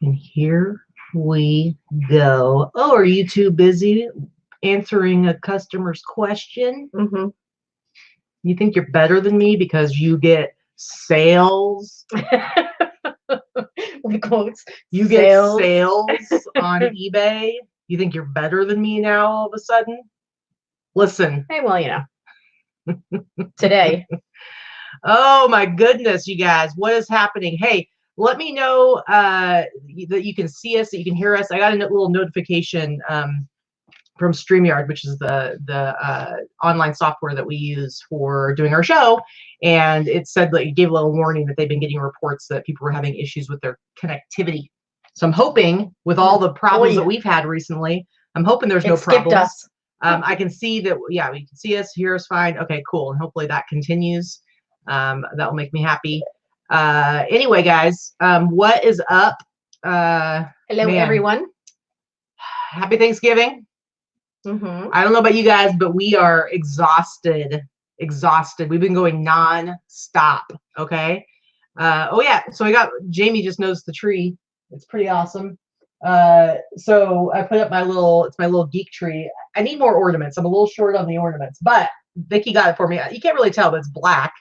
And here we go. Oh, are you too busy answering a customer's question? Mm-hmm. You think you're better than me because you get sales? With quotes. You get sales on eBay? You think you're better than me now all of a sudden? Listen. Hey, well, you know. Today. Oh my goodness, you guys, what is happening? Hey, let me know that you can see us, that you can hear us. I got a little notification from StreamYard, which is the online software that we use for doing our show. And it said that it gave a little warning that they've been getting reports that people were having issues with their connectivity. So I'm hoping with all the problems that we've had recently, I'm hoping there's no problems. Us. I can see that, yeah, we can see us, hear us fine. Okay, cool. And hopefully that continues. That will make me happy. Anyway, guys, what is up? Hello, everyone. Happy Thanksgiving. Mm-hmm. I don't know about you guys, but we are exhausted. We've been going non-stop. Okay. Oh yeah. So Jamie just noticed the tree. It's pretty awesome. So I put up it's my little geek tree. I need more ornaments. I'm a little short on the ornaments, but Vikki got it for me. You can't really tell, but it's black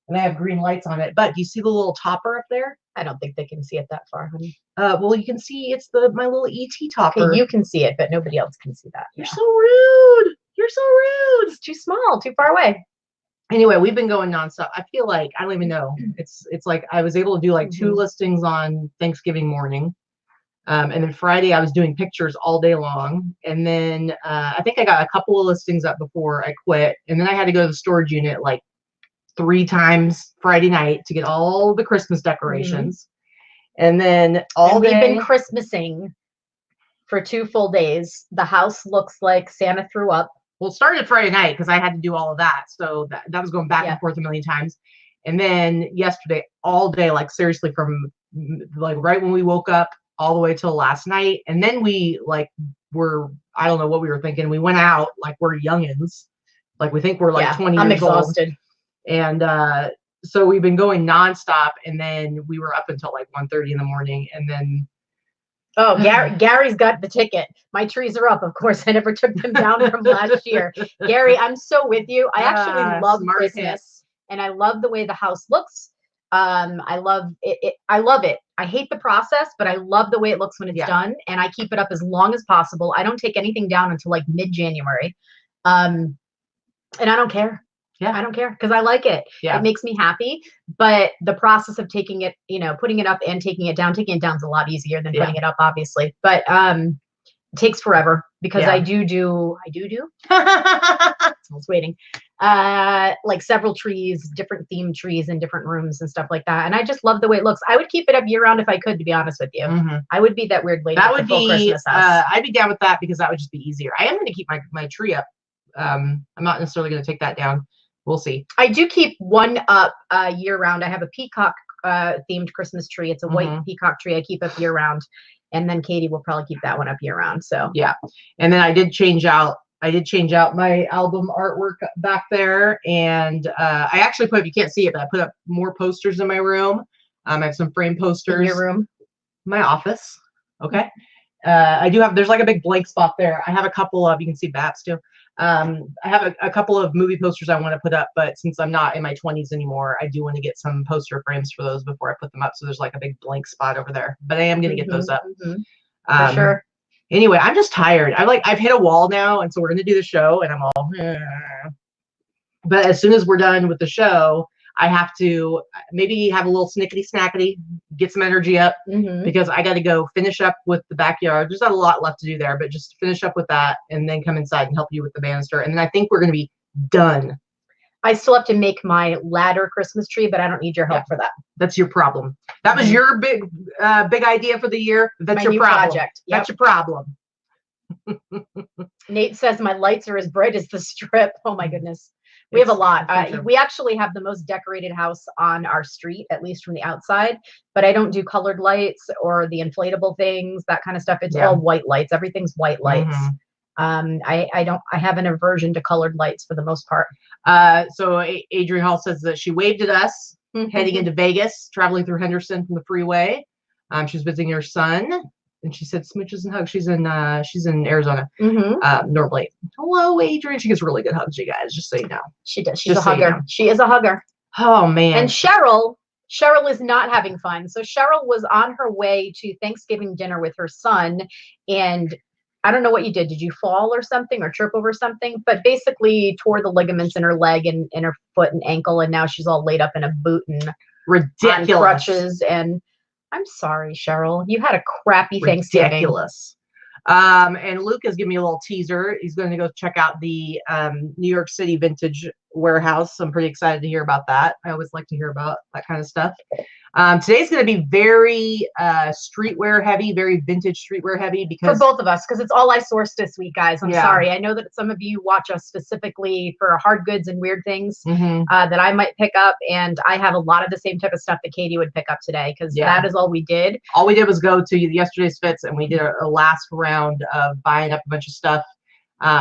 and I have green lights on it. But do you see the little topper up there? I don't think they can see it that far, honey. Well, you can see it's my little ET topper. Okay, you can see it, but nobody else can see that. You're so rude. You're so rude. It's too small, too far away. Anyway, we've been going nonstop. I feel like, I don't even know. It's like I was able to do like 2 listings on Thanksgiving morning. And then Friday I was doing pictures all day long. And then I think I got a couple of listings up before I quit. And then I had to go to the storage unit like 3 times Friday night to get all the Christmas decorations. And then we've been Christmasing for 2 full days. The house looks like Santa threw up. Well, it started Friday night because I had to do all of that. So that was going back and forth a million times. And then yesterday, all day, like seriously, from like right when we woke up all the way till last night. And then we I don't know what we were thinking. We went out like we're youngins. Like we think we're like 20 years old. I'm exhausted. And so we've been going nonstop. And then we were up until like 1:30 in the morning. And then oh, Gary's got the ticket. My trees are up, of course. I never took them down from last year. Gary, I'm so with you. I actually love Christmas, and I love the way the house looks. I love it. I love it. I hate the process, but I love the way it looks when it's done, and I keep it up as long as possible. I don't take anything down until like mid-January, and I don't care. Yeah, I don't care because I like it. Yeah. It makes me happy. But the process of taking it, putting it up and taking it down is a lot easier than putting it up, obviously. But it takes forever because I do. I was waiting. Like several trees, different themed trees in different rooms and stuff like that. And I just love the way it looks. I would keep it up year round if I could, to be honest with you. I would be that weird lady. That would be Christmas house. I'd be down with that because that would just be easier. I am going to keep my tree up. I'm not necessarily going to take that down. We'll see. I do keep one up year round. I have a peacock themed Christmas tree. It's a white peacock tree I keep up year round. And then Katy will probably keep that one up year round. So yeah. And then I did change out my album artwork back there. And I actually put, if you can't see it, but I put up more posters in my room. I have some frame posters. In your room? My office. Okay. There's like a big blank spot there. I have a couple of, you can see Babs too. I have a couple of movie posters I want to put up, but since I'm not in my 20s anymore, I do want to get some poster frames for those before I put them up. So there's like a big blank spot over there, but I am going to get those up. For sure. Anyway, I'm just tired. I've hit a wall now. And so we're going to do the show and I'm all, but as soon as we're done with the show, I have to maybe have a little snickety snackety, get some energy up because I got to go finish up with the backyard. There's not a lot left to do there, but just finish up with that and then come inside and help you with the banister. And then I think we're going to be done. I still have to make my ladder Christmas tree, but I don't need your help for that. That's your problem. That was your big idea for the year. That's your problem. Project. Yep. That's your problem. Nate says my lights are as bright as the strip. Oh my goodness. We have a lot. We actually have the most decorated house on our street, at least from the outside, but I don't do colored lights or the inflatable things, that kind of stuff. It's all white lights. Everything's white lights. I have an aversion to colored lights for the most part. So Adrian Hall says that she waved at us heading into Vegas, traveling through Henderson from the freeway. She's visiting her son, and she said smooches and hugs. She's in Arizona normally. Hello, Adrian. She gives really good hugs, you guys. Just so you know. She does. She's a hugger. You know. She is a hugger. Oh man. And Cheryl is not having fun. So Cheryl was on her way to Thanksgiving dinner with her son, and I don't know what you did. Did you fall or something, or trip over something? But basically tore the ligaments in her leg and in her foot and ankle, and now she's all laid up in a boot and ridiculous on crutches. And I'm sorry, Cheryl. You had a crappy Thanksgiving. Ridiculous. And Luke has given me a little teaser. He's going to go check out the New York City vintage warehouse. I'm pretty excited to hear about that. I always like to hear about that kind of stuff. Today's going to be very streetwear heavy, very vintage streetwear heavy, because for both of us, because it's all I sourced this week, guys. I'm sorry. I know that some of you watch us specifically for hard goods and weird things that I might pick up, and I have a lot of the same type of stuff that Katie would pick up today, because that is all we did. All we did was go to yesterday's fits, and we did a last round of buying up a bunch of stuff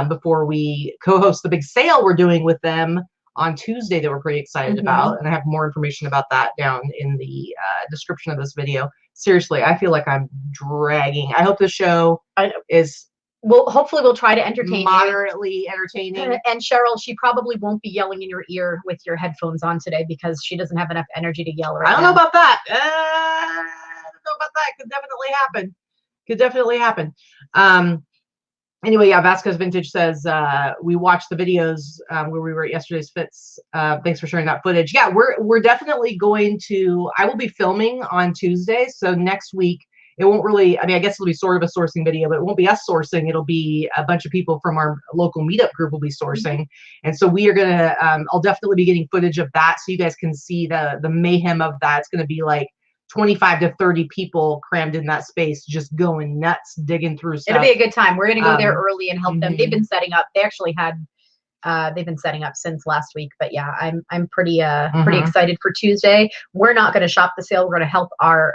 before we co-host the big sale we're doing with them on Tuesday that we're pretty excited about. And I have more information about that down in the description of this video. Seriously, I feel like I'm dragging. I hope the show is hopefully we'll try to entertain moderately entertaining. And Cheryl, she probably won't be yelling in your ear with your headphones on today, because she doesn't have enough energy to yell right now. I don't know about that. I don't know about that. Could definitely happen. Could definitely happen. Anyway, yeah, Vasquez Vintage says, we watched the videos where we were at yesterday's fits. Thanks for sharing that footage. Yeah, we're definitely going to, I will be filming on Tuesday. So next week, it won't really, I mean, I guess it'll be sort of a sourcing video, but it won't be us sourcing. It'll be a bunch of people from our local meetup group will be sourcing. And so we are going to, I'll definitely be getting footage of that so you guys can see the mayhem of that. It's going to be like 25 to 30 people crammed in that space, just going nuts, digging through stuff. It'll be a good time. We're going to go there early and help them. They've been setting up. They actually had, they've been setting up since last week. But yeah, I'm pretty excited for Tuesday. We're not going to shop the sale. We're going to help our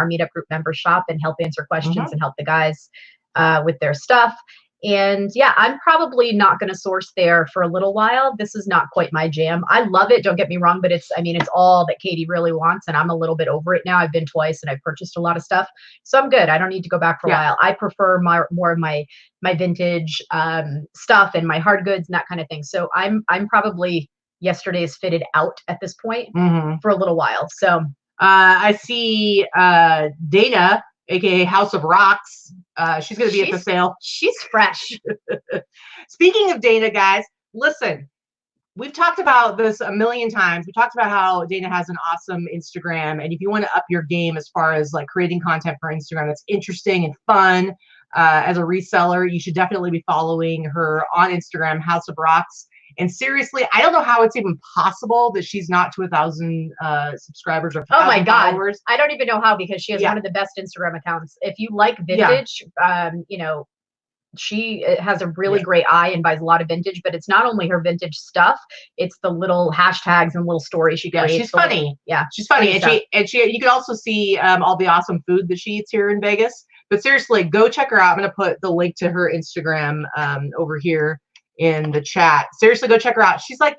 meetup group members shop and help answer questions and help the guys with their stuff. And yeah, I'm probably not going to source there for a little while. This is not quite my jam. I love it. Don't get me wrong, but it's all that Katie really wants. And I'm a little bit over it now. I've been twice and I've purchased a lot of stuff. So I'm good. I don't need to go back for a while. I prefer more of my vintage stuff and my hard goods and that kind of thing. So I'm probably yesterday's fitted out at this point for a little while. So I see Dana, aka House of Rocks. She's going to be at the sale. She's fresh. Speaking of Dana, guys, listen, we've talked about this a million times. We talked about how Dana has an awesome Instagram. And if you want to up your game as far as like creating content for Instagram that's interesting and fun as a reseller, you should definitely be following her on Instagram, House of Rocks. And seriously, I don't know how it's even possible that she's not to 1,000 subscribers or 1,000 oh my God. followers. I don't even know how, because she has one of the best Instagram accounts. If you like vintage, you know, she has a really great eye and buys a lot of vintage, but it's not only her vintage stuff, it's the little hashtags and little stories she creates. She's funny. She's funny. And she you can also see all the awesome food that she eats here in Vegas. But seriously, go check her out. I'm going to put the link to her Instagram over here in the chat. Seriously, go check her out. She's like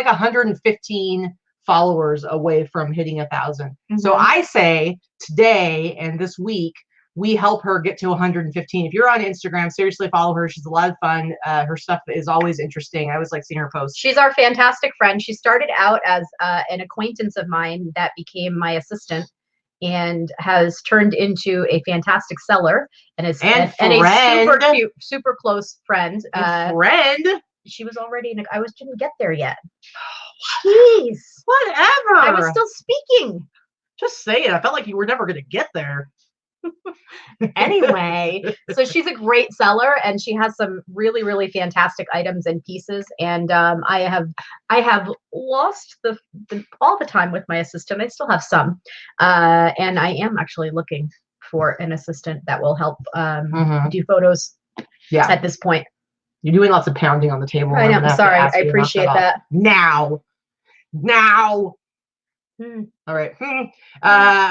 115 followers away from hitting 1,000. So I say today and this week, we help her get to 115. If you're on Instagram, seriously follow her. She's a lot of fun. Her stuff is always interesting. I always like seeing her post. She's our fantastic friend. She started out as an acquaintance of mine that became my assistant, and has turned into a fantastic seller and a super cute, super close friend. She was already didn't get there yet. Jeez. Whatever. I was still speaking. Just saying. I felt like you were never going to get there. Anyway, so she's a great seller, and she has some really, really fantastic items and pieces. And I have lost all the time with my assistant. I still have some, and I am actually looking for an assistant that will help do photos. At this point, you're doing lots of pounding on the table. I know. I'm sorry. I appreciate that. Now. All right.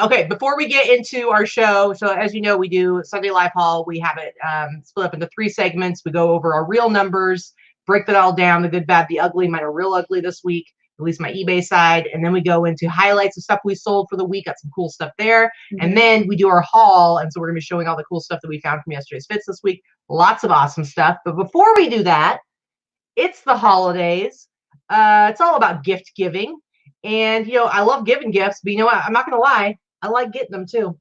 Okay, before we get into our show, so as you know, we do Sunday Live Haul. We have it split up into 3 segments. We go over our real numbers, break that all down, the good, bad, the ugly. Mine are real ugly this week. at least my eBay side. And then we go into highlights of stuff we sold for the week. Got some cool stuff there. And then we do our haul. And so we're going to be showing all the cool stuff that we found from yesterday's fits this week. Lots of awesome stuff. But before we do that, it's the holidays. It's all about gift giving. And, you know, I love giving gifts, but you know what? I'm not going to lie. I like getting them too.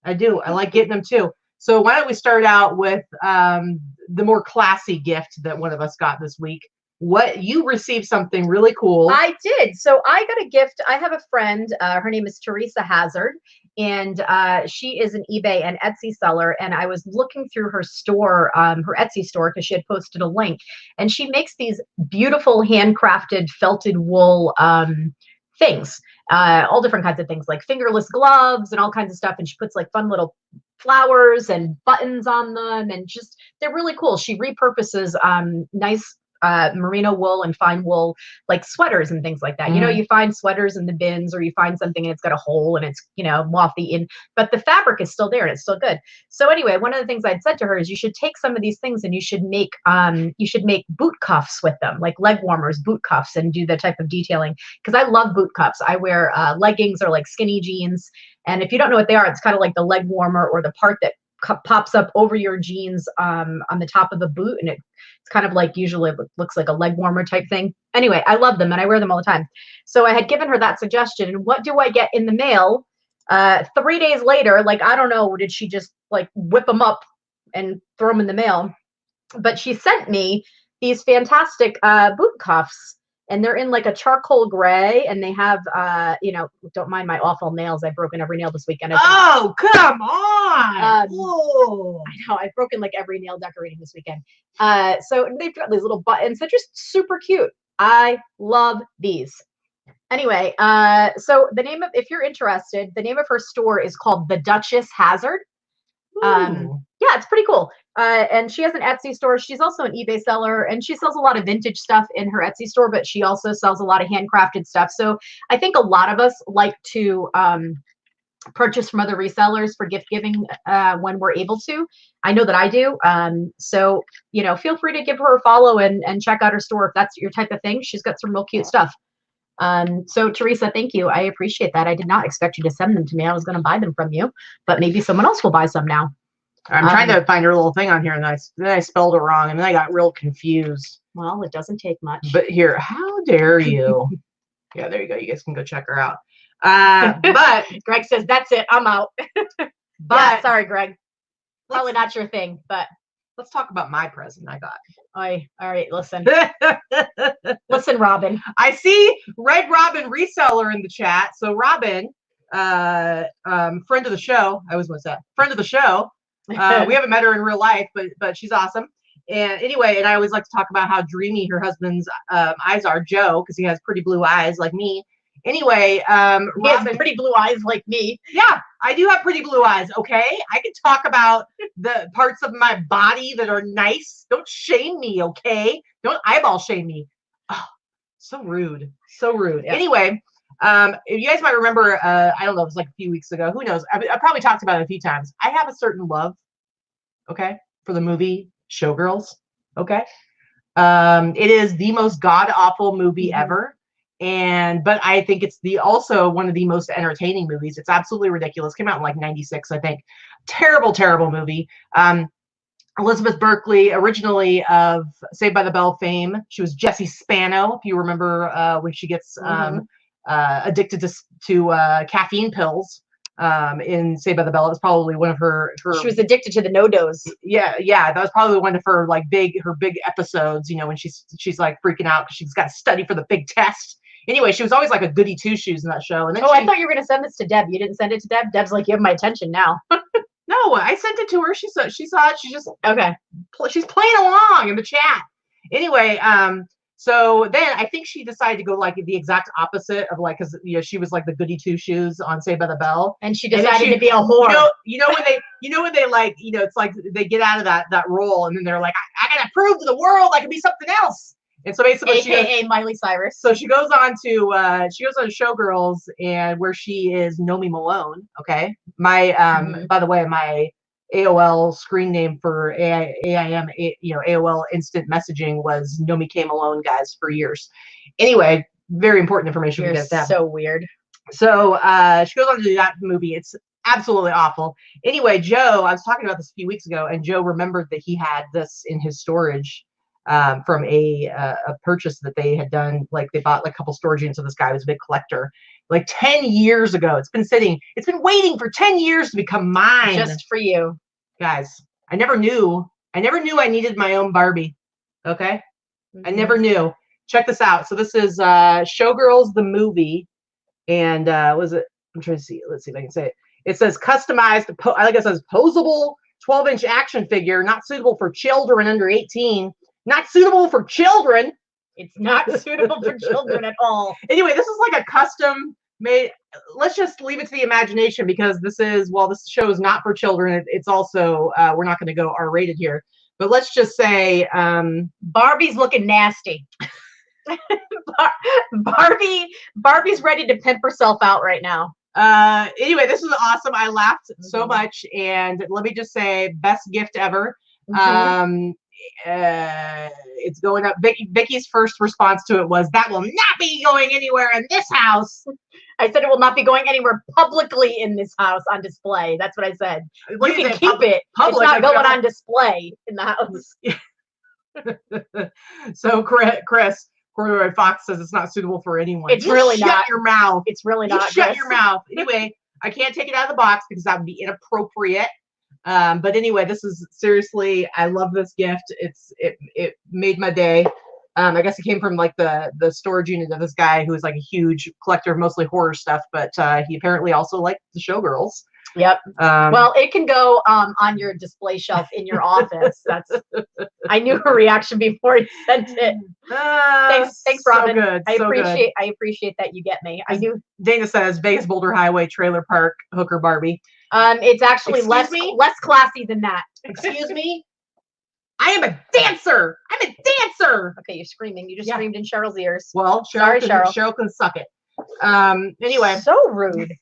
I do. I like getting them too. So why don't we start out with the more classy gift that one of us got this week. What you received something really cool. I did. So I got a gift. I have a friend. Her name is Teresa Hazard, and she is an eBay and Etsy seller. And I was looking through her store, her Etsy store, because she had posted a link. And she makes these beautiful handcrafted felted wool things, all different kinds of things, like fingerless gloves and all kinds of stuff. And she puts like fun little flowers and buttons on them, and just they're really cool. She repurposes nice merino wool and fine wool, like sweaters and things like that. You know, you find sweaters in the bins, or you find something and it's got a hole and it's, you know, moth-eaten, but the fabric is still there and it's still good. So anyway, one of the things I'd said to her is you should take some of these things and you should make boot cuffs with them, like leg warmers, boot cuffs, and do the type of detailing, because I love boot cuffs. I wear leggings or like skinny jeans, and if you don't know what they are, it's kind of like the leg warmer or the part that pops up over your jeans on the top of the boot, and it's kind of like, usually it looks like a leg warmer type thing. Anyway, I love them and I wear them all the time. So I had given her that suggestion, and what do I get in the mail 3 days later? Like, I don't know, did she just like whip them up and throw them in the mail? But she sent me these fantastic boot cuffs, and they're in like a charcoal gray, and they have, you know, don't mind my awful nails. I've broken every nail this weekend. Oh, come on. Whoa. I know, I've broken like every nail decorating this weekend. So they've got these little buttons. They're just super cute. I love these. Anyway, so the name of, if you're interested, the name of her store is called The Duchess Hazard. Yeah, it's pretty cool. And she has an Etsy store. She's also an eBay seller, and she sells a lot of vintage stuff in her Etsy store, but she also sells a lot of handcrafted stuff. So I think a lot of us like to purchase from other resellers for gift giving when we're able to. I know that I do. So, you know, feel free to give her a follow and check out her store if that's your type of thing. She's got some real cute stuff. So Teresa, thank you. I appreciate that. I did not expect you to send them to me. I was going to buy them from you, but maybe someone else will buy some now. I'm trying to find her little thing on here, and then I spelled it wrong, and then I got real confused. Well, it doesn't take much. But here, how dare you? Yeah, there you go. You guys can go check her out. But Greg says, that's it. I'm out. But yeah, sorry, Greg. Probably not your thing, but let's talk about my present I got. All right, listen. Listen, Robin. I see Red Robin reseller in the chat. So Robin, friend of the show. I always want to say friend of the show. We haven't met her in real life, but she's awesome. And anyway, and I always like to talk about how dreamy her husband's eyes are, Joe, because he has pretty blue eyes like me. Anyway, Robin, he has pretty blue eyes like me. Yeah, I do have pretty blue eyes. Okay, I can talk about the parts of my body that are nice. Don't shame me, okay? Don't eyeball shame me. Oh, so rude, so rude. Yeah. Anyway, if you guys might remember, I don't know, it was like a few weeks ago. Who knows? I probably talked about it a few times. I have a certain love, okay, for the movie Showgirls. Okay, it is the most god awful movie ever. But I think it's also one of the most entertaining movies. It's absolutely ridiculous. Came out in like '96, I think. Terrible, terrible movie. Elizabeth Berkley, originally of Saved by the Bell fame. She was Jessie Spano, if you remember, when she gets addicted to caffeine pills in Saved by the Bell. It was probably one of her. She was addicted to the no-dos. Yeah, that was probably one of her like big episodes. You know, when she's like freaking out because she's got to study for the big test. Anyway, she was always like a goody two-shoes in that show. And then I thought you were going to send this to Deb. You didn't send it to Deb? Deb's like, you have my attention now. No, I sent it to her. She saw it. She just, okay. She's playing along in the chat. Anyway, so then I think she decided to go like the exact opposite of like, because you know she was like the goody two-shoes on Saved by the Bell, and she decided to be a whore. You know when they like, you know, it's like they get out of that role, and then they're like, I gotta prove to the world I can be something else. And so basically, AKA Miley Cyrus. So she goes on to Showgirls, and where she is Nomi Malone. Okay, my by the way, my AOL screen name for AOL instant messaging was Nomi K Malone, guys, for years. Anyway, very important information You're we get to have. so weird. So she goes on to do that movie. It's absolutely awful. Anyway, Joe, I was talking about this a few weeks ago, and Joe remembered that he had this in his storage from a purchase that they had done. Like they bought like a couple storage units of this guy who was a big collector. Like 10 years ago. It's been waiting for 10 years to become mine. Just for you. Guys, I never knew I needed my own Barbie. Okay? I never knew. Check this out. So this is Showgirls the movie. And was it? I'm trying to see. Let's see if I can say it. It says customized. I think it says posable 12-inch action figure, not suitable for children under 18. Not suitable for children. It's not suitable for children at all. Anyway, this is like a custom made. Let's just leave it to the imagination because this show is not for children. It's also we're not going to go R-rated here. But let's just say Barbie's looking nasty. Barbie's ready to pimp herself out right now. Anyway, this was awesome. I laughed so much, and let me just say, best gift ever. It's going up. Vicki's first response to it was, "That will not be going anywhere in this house." I said it will not be going anywhere publicly in this house on display. That's what I said. You can keep it. It's not going on display in the house. So Chris Corduroy Fox says it's not suitable for anyone. It's really not. Shut your mouth. It's really not. Shut your mouth. Anyway, I can't take it out of the box because that would be inappropriate. But anyway, this is seriously, I love this gift. It made my day. I guess it came from like the storage unit of this guy who is like a huge collector of mostly horror stuff, but he apparently also liked the Showgirls. Yep. Well, it can go on your display shelf in your office. I knew her reaction before he sent it. Thanks, Robin. So good. I appreciate that you get me. I do. Dana says Vegas Boulder Highway Trailer Park Hooker Barbie. It's actually less classy than that. Excuse me. I am a dancer. I'm a dancer. Okay, you're screaming. You just screamed in Cheryl's ears. Well, Cheryl can suck it. Anyway. So rude.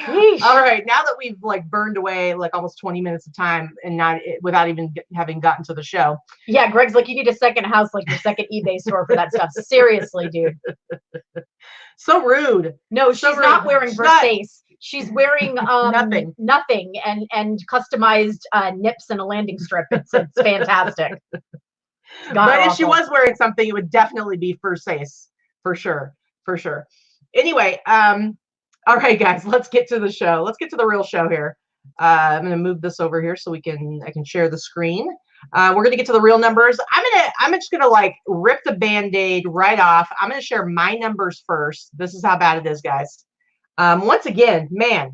All right, now that we've like burned away like almost 20 minutes of time and without even having gotten to the show. Yeah, Greg's like, you need a second house, like your second eBay store for that stuff. Seriously, dude. So rude. No, she's not wearing Versace. She's wearing nothing and customized nips and a landing strip. It's fantastic. But if she was wearing something, it would definitely be Versace for sure. Anyway, all right, guys, let's get to the show. Let's get to the real show here. I'm going to move this over here so I can share the screen. We're going to get to the real numbers. I'm just going to like rip the Band-Aid right off. I'm going to share my numbers first. This is how bad it is, guys. Once again, man,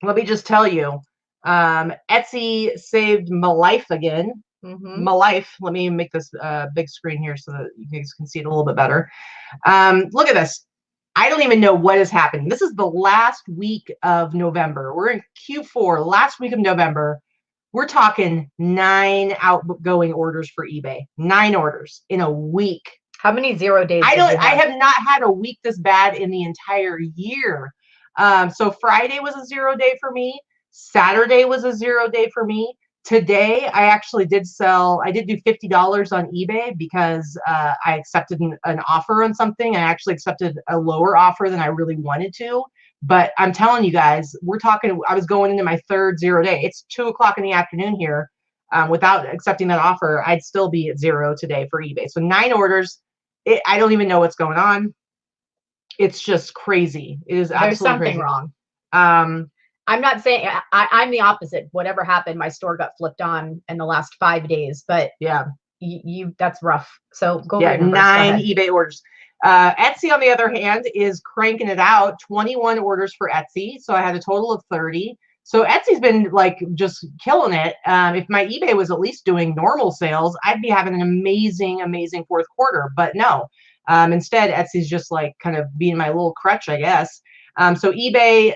let me just tell you, Etsy saved my life again. My life. Let me make this big screen here so that you guys can see it a little bit better. Look at this. I don't even know what is happening. This is the last week of November. We're in Q4, last week of November. We're talking 9 outgoing orders for eBay. 9 orders in a week. How many 0 days? I have not had a week this bad in the entire year. So Friday was a 0 day for me. Saturday was a 0 day for me. Today, I actually did sell, I did do $50 on eBay because I accepted an offer on something. I actually accepted a lower offer than I really wanted to. But I'm telling you guys, we're talking, I was going into my third 0 day. It's 2 o'clock in the afternoon here. Without accepting that offer, I'd still be at 0 today for eBay. So 9 orders. I don't even know what's going on. It's just crazy. It is absolutely There's something wrong. I'm not saying I'm the opposite. Whatever happened, my store got flipped on in the last 5 days. But yeah, that's rough. So go. Yeah, 9 eBay orders. Etsy, on the other hand, is cranking it out. 21 orders for Etsy. So I had a total of 30. So Etsy's been like just killing it. If my eBay was at least doing normal sales, I'd be having an amazing, amazing fourth quarter. But no, instead Etsy's just like kind of being my little crutch, I guess. So eBay,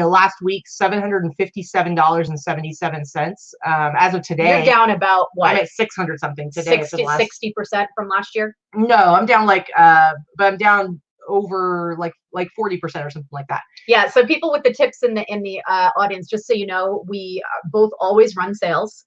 last week, $757.77. As of today, you're down about what? I'm at 600 something today. 60% from last year. No, I'm down like, but I'm down over like 40% or something like that. Yeah. So people with the tips in the audience, just so you know, we both always run sales.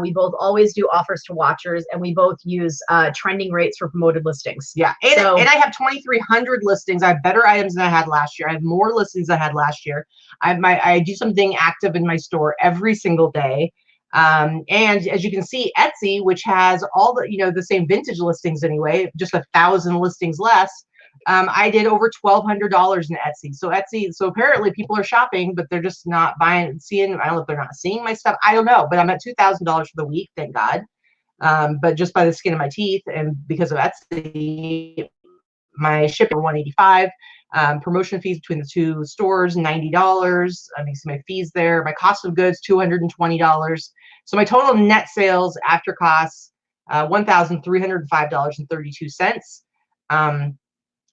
We both always do offers to watchers, and we both use trending rates for promoted listings. Yeah. And I have 2,300 listings. I have better items than I had last year. I have more listings than I had last year. I do something active in my store every single day. And as you can see, Etsy, which has all the, the same vintage listings anyway, just 1,000 listings less. I did over $1,200 in Etsy. So apparently people are shopping, but they're just not buying, seeing, I don't know if they're not seeing my stuff. I don't know, but I'm at $2,000 for the week. Thank God. But just by the skin of my teeth, and because of Etsy, my shipping were $185. Promotion fees between the two stores, $90. I mean, so my fees there. My cost of goods, $220. So my total net sales after costs, $1,305.32.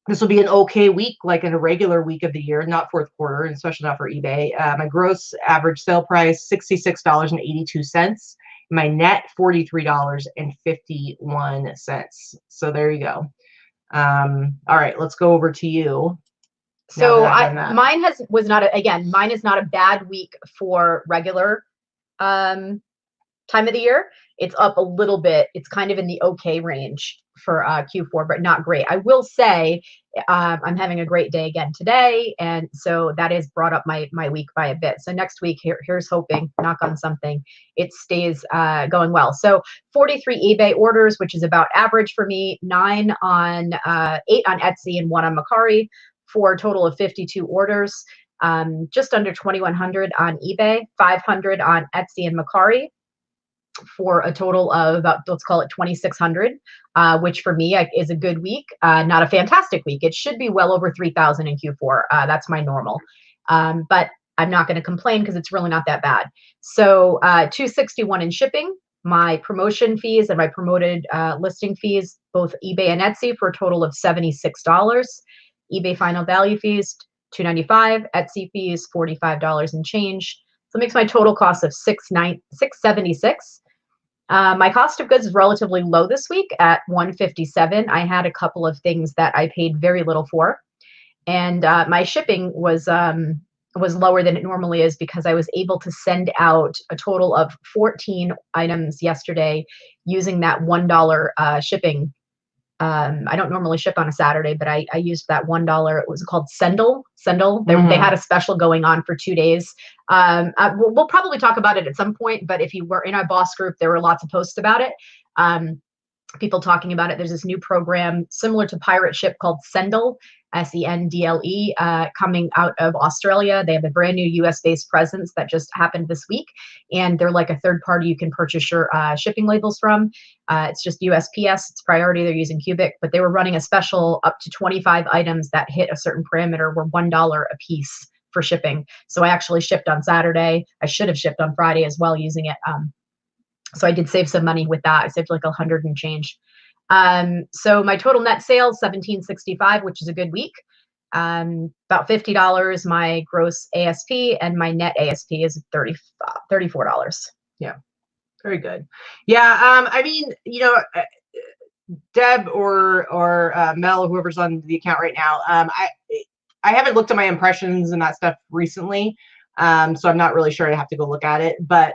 This will be an okay week, like in a regular week of the year, not fourth quarter, and especially not for eBay. My gross average sale price, $66.82. My net, $43.51. So there you go. All right, let's go over to you. So mine is not a bad week for regular time of the year. It's up a little bit. It's kind of in the okay range for Q4, but not great. I will say I'm having a great day again today, and so that has brought up my week by a bit. So next week, here's hoping, knock on something, it stays going well. So 43 eBay orders, which is about average for me, 8 on Etsy and 1 on Mercari, for a total of 52 orders. Just under 2,100 on eBay, 500 on Etsy and Mercari, for a total of about, let's call it 2,600, which for me is a good week, not a fantastic week. It should be well over 3,000 in Q4. That's my normal, but I'm not going to complain because it's really not that bad. So 261 in shipping, my promotion fees and my promoted listing fees, both eBay and Etsy, for a total of $76. eBay final value fees, $295, Etsy fees, $45 and change. So it makes my total cost of $676. My cost of goods is relatively low this week at $157. I had a couple of things that I paid very little for, and my shipping was lower than it normally is because I was able to send out a total of 14 items yesterday using that $1 shipping. I don't normally ship on a Saturday, but I used that $1. It was called Sendle. They had a special going on for 2 days. We'll probably talk about it at some point, but if you were in our boss group, there were lots of posts about it. People talking about it. There's this new program similar to Pirate Ship called Sendle, Sendle, coming out of Australia. They have a brand new US-based presence that just happened this week, and they're like a third party you can purchase your shipping labels from. It's just USPS, it's priority. They're using Cubic, but they were running a special up to 25 items that hit a certain parameter were $1 a piece for shipping. So I actually shipped on Saturday. I should have shipped on Friday as well using it. So I did save some money with that. I saved like 100 and change. So my total net sales, $1,765, which is a good week. About $50. My gross ASP and my net ASP is $34. Yeah, very good. Yeah, I mean, Deb or Mel, whoever's on the account right now, I haven't looked at my impressions and that stuff recently, so I'm not really sure. I have to go look at it, but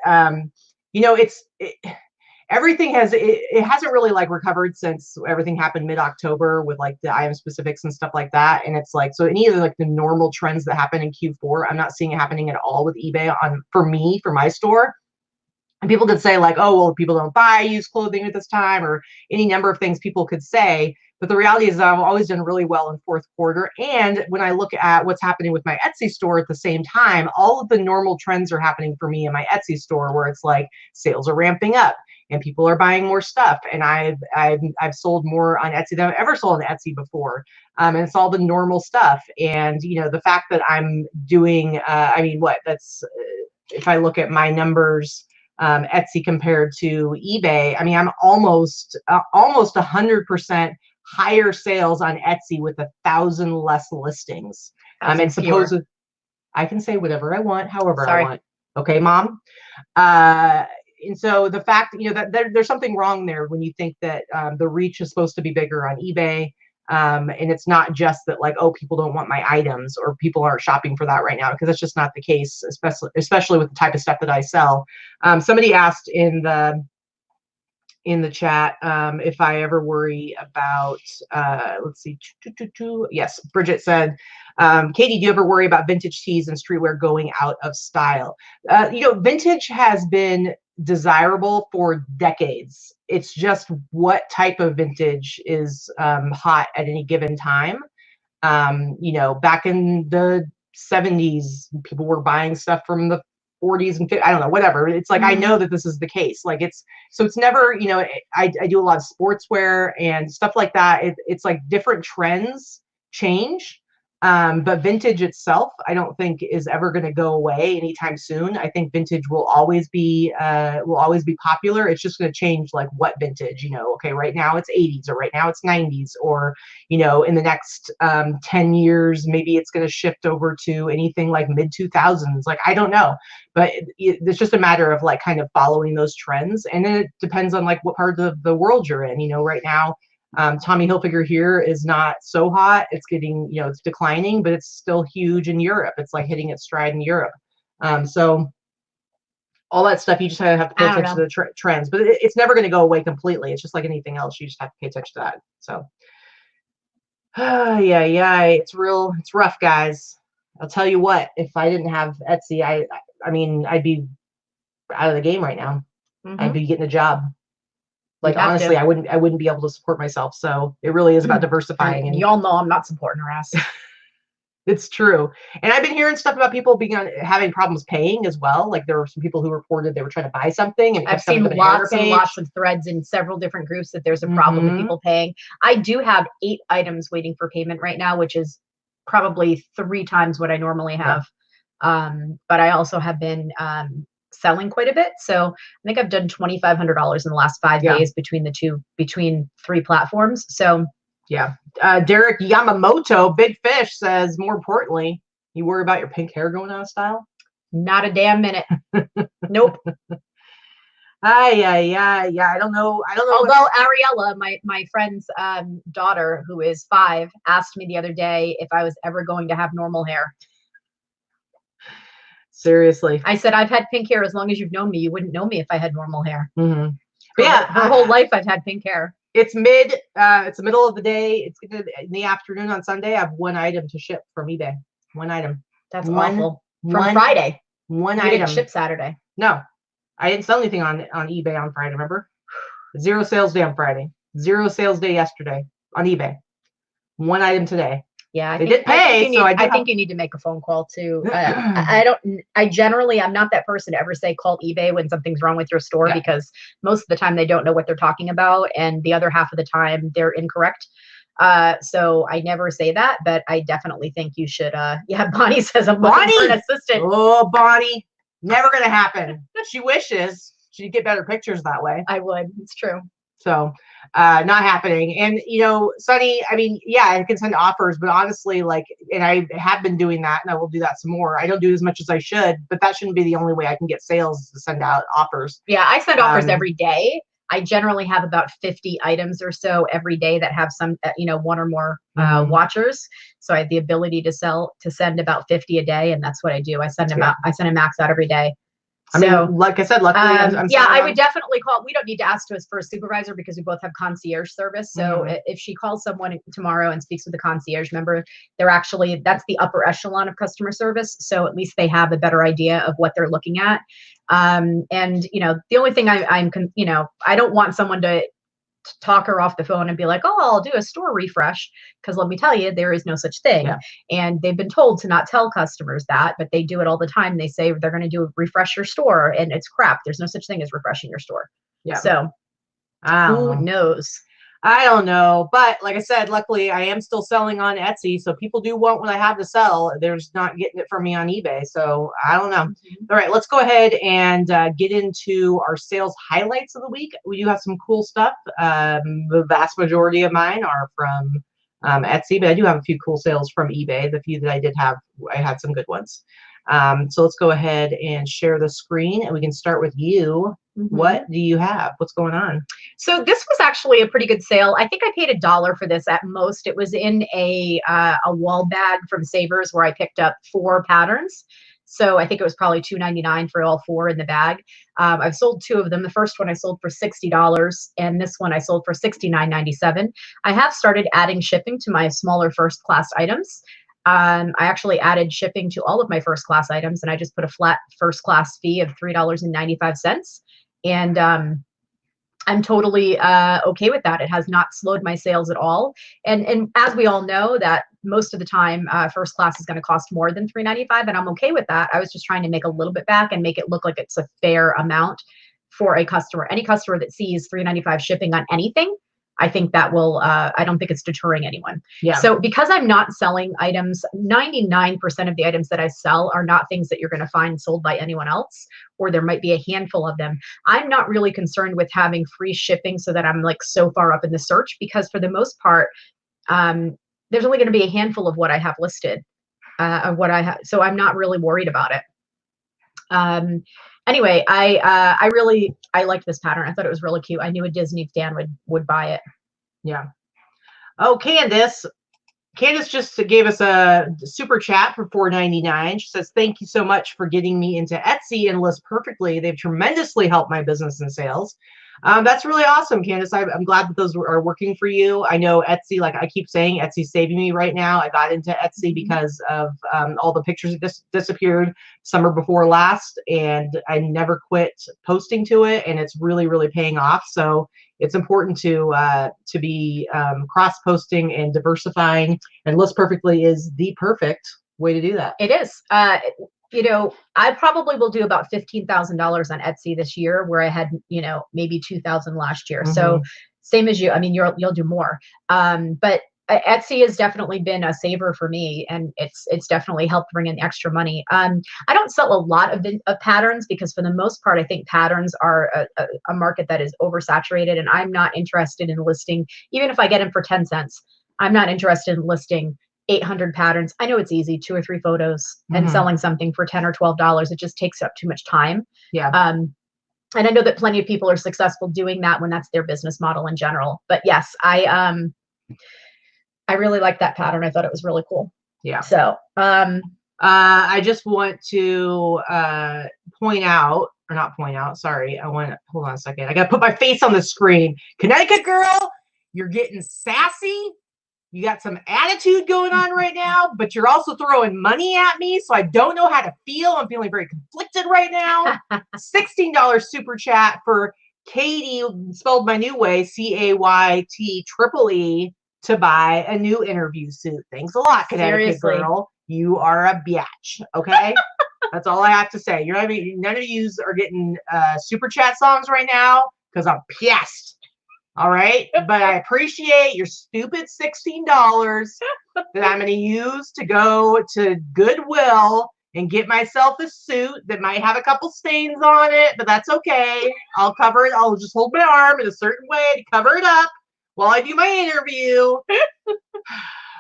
everything it hasn't really like recovered since everything happened mid-October with like the item specifics and stuff like that. And it's like, so any of the like the normal trends that happen in Q4, I'm not seeing it happening at all with eBay for my store. And people could say like, oh, well, people don't buy used clothing at this time, or any number of things people could say. But the reality is I've always done really well in fourth quarter. And when I look at what's happening with my Etsy store at the same time, all of the normal trends are happening for me in my Etsy store, where it's like sales are ramping up and people are buying more stuff. And I've sold more on Etsy than I've ever sold on Etsy before. And it's all the normal stuff. And, the fact that I'm doing, if I look at my numbers, Etsy compared to eBay, I mean, I'm almost 100% higher sales on Etsy with 1,000 less listings. And supposedly I can say whatever I want, however I want. Okay, Mom. And so the fact, that there's something wrong there when you think that the reach is supposed to be bigger on eBay. And it's not just that like, oh, people don't want my items or people aren't shopping for that right now, because that's just not the case, especially with the type of stuff that I sell. Somebody asked in the chat if I ever worry about, let's see, yes, Bridget said, Katie, do you ever worry about vintage tees and streetwear going out of style? You know, vintage has been desirable for decades. It's just what type of vintage is hot at any given time. You know, back in the 70s, people were buying stuff from the 40s and 50s, I don't know, whatever. It's like, I know that this is the case. Like it's never, you know, I do a lot of sportswear and stuff like that. It's like different trends change. But vintage itself, I don't think is ever going to go away anytime soon. I think vintage will always be popular. It's just going to change like what vintage, you know, okay, right now it's 80s or right now it's 90s, or, you know, in the next 10 years, maybe it's going to shift over to anything like mid 2000s. Like, I don't know, but it's just a matter of like kind of following those trends. And then it depends on like what part of the world you're in, you know, right now. Tommy Hilfiger here is not so hot. It's getting, you know, it's declining, but it's still huge in Europe. It's like hitting its stride in Europe. So all that stuff, you just have to pay attention to the trends, but it's never going to go away completely. It's just like anything else. You just have to pay attention to that. So, yeah, it's rough, guys. I'll tell you what, if I didn't have Etsy, I mean, I'd be out of the game right now. I'd be getting a job. Like, honestly, I wouldn't be able to support myself. So it really is about diversifying. And y'all know I'm not supporting her ass. It's true. And I've been hearing stuff about people having problems paying as well. Like there were some people who reported they were trying to buy something. And I've seen lots and lots of threads in several different groups that there's a problem with people paying. I do have 8 items waiting for payment right now, which is probably 3 times what I normally have. But I also have been selling quite a bit. So I think I've done $2,500 in the last 5 days between 3 platforms. So yeah. Derek Yamamoto, Big Fish, says, more importantly, you worry about your pink hair going out of style? Not a damn minute. Nope. Yeah. I don't know. Although Ariella, my friend's daughter, who is 5, asked me the other day if I was ever going to have normal hair. Seriously. I said, I've had pink hair as long as you've known me. You wouldn't know me if I had normal hair. Yeah. Her whole life I've had pink hair. It's it's the middle of the day. It's in the afternoon on Sunday. I have 1 item to ship from eBay. 1 item. That's awful. From Friday. 1 item. Didn't ship Saturday. No, I didn't sell anything on eBay on Friday. Remember? 0 sales day on Friday. 0 sales day yesterday on eBay. 1 item today. Yeah, they did pay. I think you need to make a phone call too. I generally, I'm not that person to ever say call eBay when something's wrong with your store, because most of the time they don't know what they're talking about, and the other half of the time they're incorrect. So I never say that, but I definitely think you should. Yeah, Bonnie says I'm looking for an assistant. Oh, Bonnie, never gonna happen. She wishes she'd get better pictures that way. I would. It's true. So not happening. And, you know, Sunny, I mean, yeah, I can send offers, but honestly, like, and I have been doing that, and I will do that some more. I don't do as much as I should, but that shouldn't be the only way I can get sales, to send out offers. Yeah, I send offers every day. I generally have about 50 items or so every day that have some, you know, 1 or more watchers. So I have the ability to send about 50 a day, and that's what I do. I send a max out every day. I mean, like I said, luckily, I would definitely call. We don't need to ask to us for a supervisor because we both have concierge service. So if she calls someone tomorrow and speaks with a concierge member, that's the upper echelon of customer service. So at least they have a better idea of what they're looking at. And, you know, the only thing I don't want someone to talk her off the phone and be like, oh, I'll do a store refresh, because let me tell you, there is no such thing. And they've been told to not tell customers that, but they do it all the time. They say they're going to refresh your store, and it's crap. There's no such thing as refreshing your store. So who knows? I don't know, but like I said, luckily I am still selling on Etsy, so people do want what I have to sell. They're just not getting it from me on eBay, so I don't know. All right, let's go ahead and get into our sales highlights of the week. We do have some cool stuff. The vast majority of mine are from Etsy, but I do have a few cool sales from eBay. The few that I did have, I had some good ones. So let's go ahead and share the screen, and we can start with you, What do you have? What's going on? So this was actually a pretty good sale. I think I paid $1 for this at most. It was in a wall bag from Savers where I picked up 4 patterns. So I think it was probably $2.99 for all 4 in the bag. I've sold 2 of them. The first one I sold for $60, and this one I sold for $69.97. I have started adding shipping to my smaller first class items. I actually added shipping to all of my first class items, and I just put a flat first class fee of $3.95. And I'm totally okay with that. It has not slowed my sales at all. And as we all know, that most of the time, first class is going to cost more than $3.95, and I'm okay with that. I was just trying to make a little bit back and make it look like it's a fair amount for a customer. Any customer that sees $3.95 shipping on anything, I think that will, I don't think it's deterring anyone. Yeah. So because I'm not selling items, 99% of the items that I sell are not things that you're going to find sold by anyone else, or there might be a handful of them. I'm not really concerned with having free shipping so that I'm like so far up in the search, because for the most part, there's only going to be a handful of what I have listed, of what I have. So I'm not really worried about it. Anyway, I liked this pattern. I thought it was really cute. I knew a Disney fan would buy it. Yeah. Oh, Candace just gave us a super chat for $4.99. She says, thank you so much for getting me into Etsy and list perfectly. They've tremendously helped my business and sales. That's really awesome, Candace. I'm glad that those are working for you. I know Etsy, like I keep saying, Etsy's saving me right now. I got into Etsy because of all the pictures that disappeared summer before last, and I never quit posting to it, and it's really, really paying off. So it's important to be cross-posting and diversifying, and List Perfectly is the perfect way to do that. It is. You know, I probably will do about $15,000 on Etsy this year, where I had, you know, maybe 2,000 last year. So same as you. I mean, you'll do more. But Etsy has definitely been a saver for me, and it's definitely helped bring in extra money. I don't sell a lot of patterns, because for the most part, I think patterns are a market that is oversaturated, and I'm not interested in listing, even if I get them for 10 cents, I'm not interested in listing 800 patterns. I know it's easy, 2 or 3 photos and selling something for $10 or $12. It just takes up too much time. Yeah. And I know that plenty of people are successful doing that when that's their business model in general. But yes, I really like that pattern. I thought it was really cool. Yeah. So I just want to point out, or not point out, sorry. Hold on a second. I got to put my face on the screen. Connecticut girl, you're getting sassy. You got some attitude going on right now, but you're also throwing money at me, so I don't know how to feel. I'm feeling very conflicted right now. $16 super chat for Katy, spelled my new way, CAYT to buy a new interview suit. Thanks a lot, Connecticut girl. You are a biatch, okay? That's all I have to say. You're not, none of you are getting super chat songs right now because I'm pissed. All right, but I appreciate your stupid $16 that I'm going to use to go to Goodwill and get myself a suit that might have a couple stains on it, but that's okay. I'll cover it. I'll just hold my arm in a certain way to cover it up while I do my interview,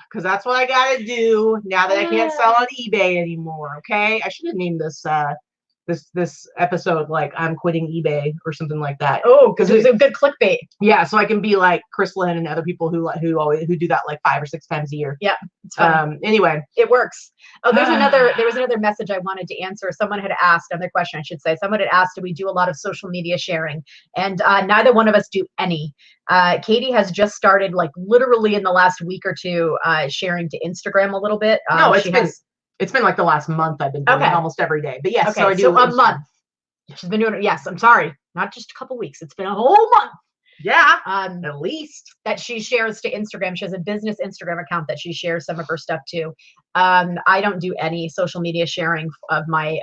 because that's what I got to do now that I can't sell on eBay anymore. Okay, I should have named this this episode like I'm quitting eBay or something like that. Oh, because it was a good clickbait. Yeah, so I can be like Chris Lynn and other people who do that like 5 or 6 times a year. Yeah, it's fun. Anyway, it works. Oh, there was another message I wanted to answer. Someone had asked, another question I should say. Someone had asked, do we do a lot of social media sharing? And neither one of us do any. Katy has just started, like literally in the last week or two, sharing to Instagram a little bit. No, it's been like the last month I've been doing it almost every day. But yes, okay, so I do. So a month. She's been doing it. Yes, I'm sorry. Not just a couple weeks. It's been a whole month. Yeah, at least. That she shares to Instagram. She has a business Instagram account that she shares some of her stuff to. I don't do any social media sharing of my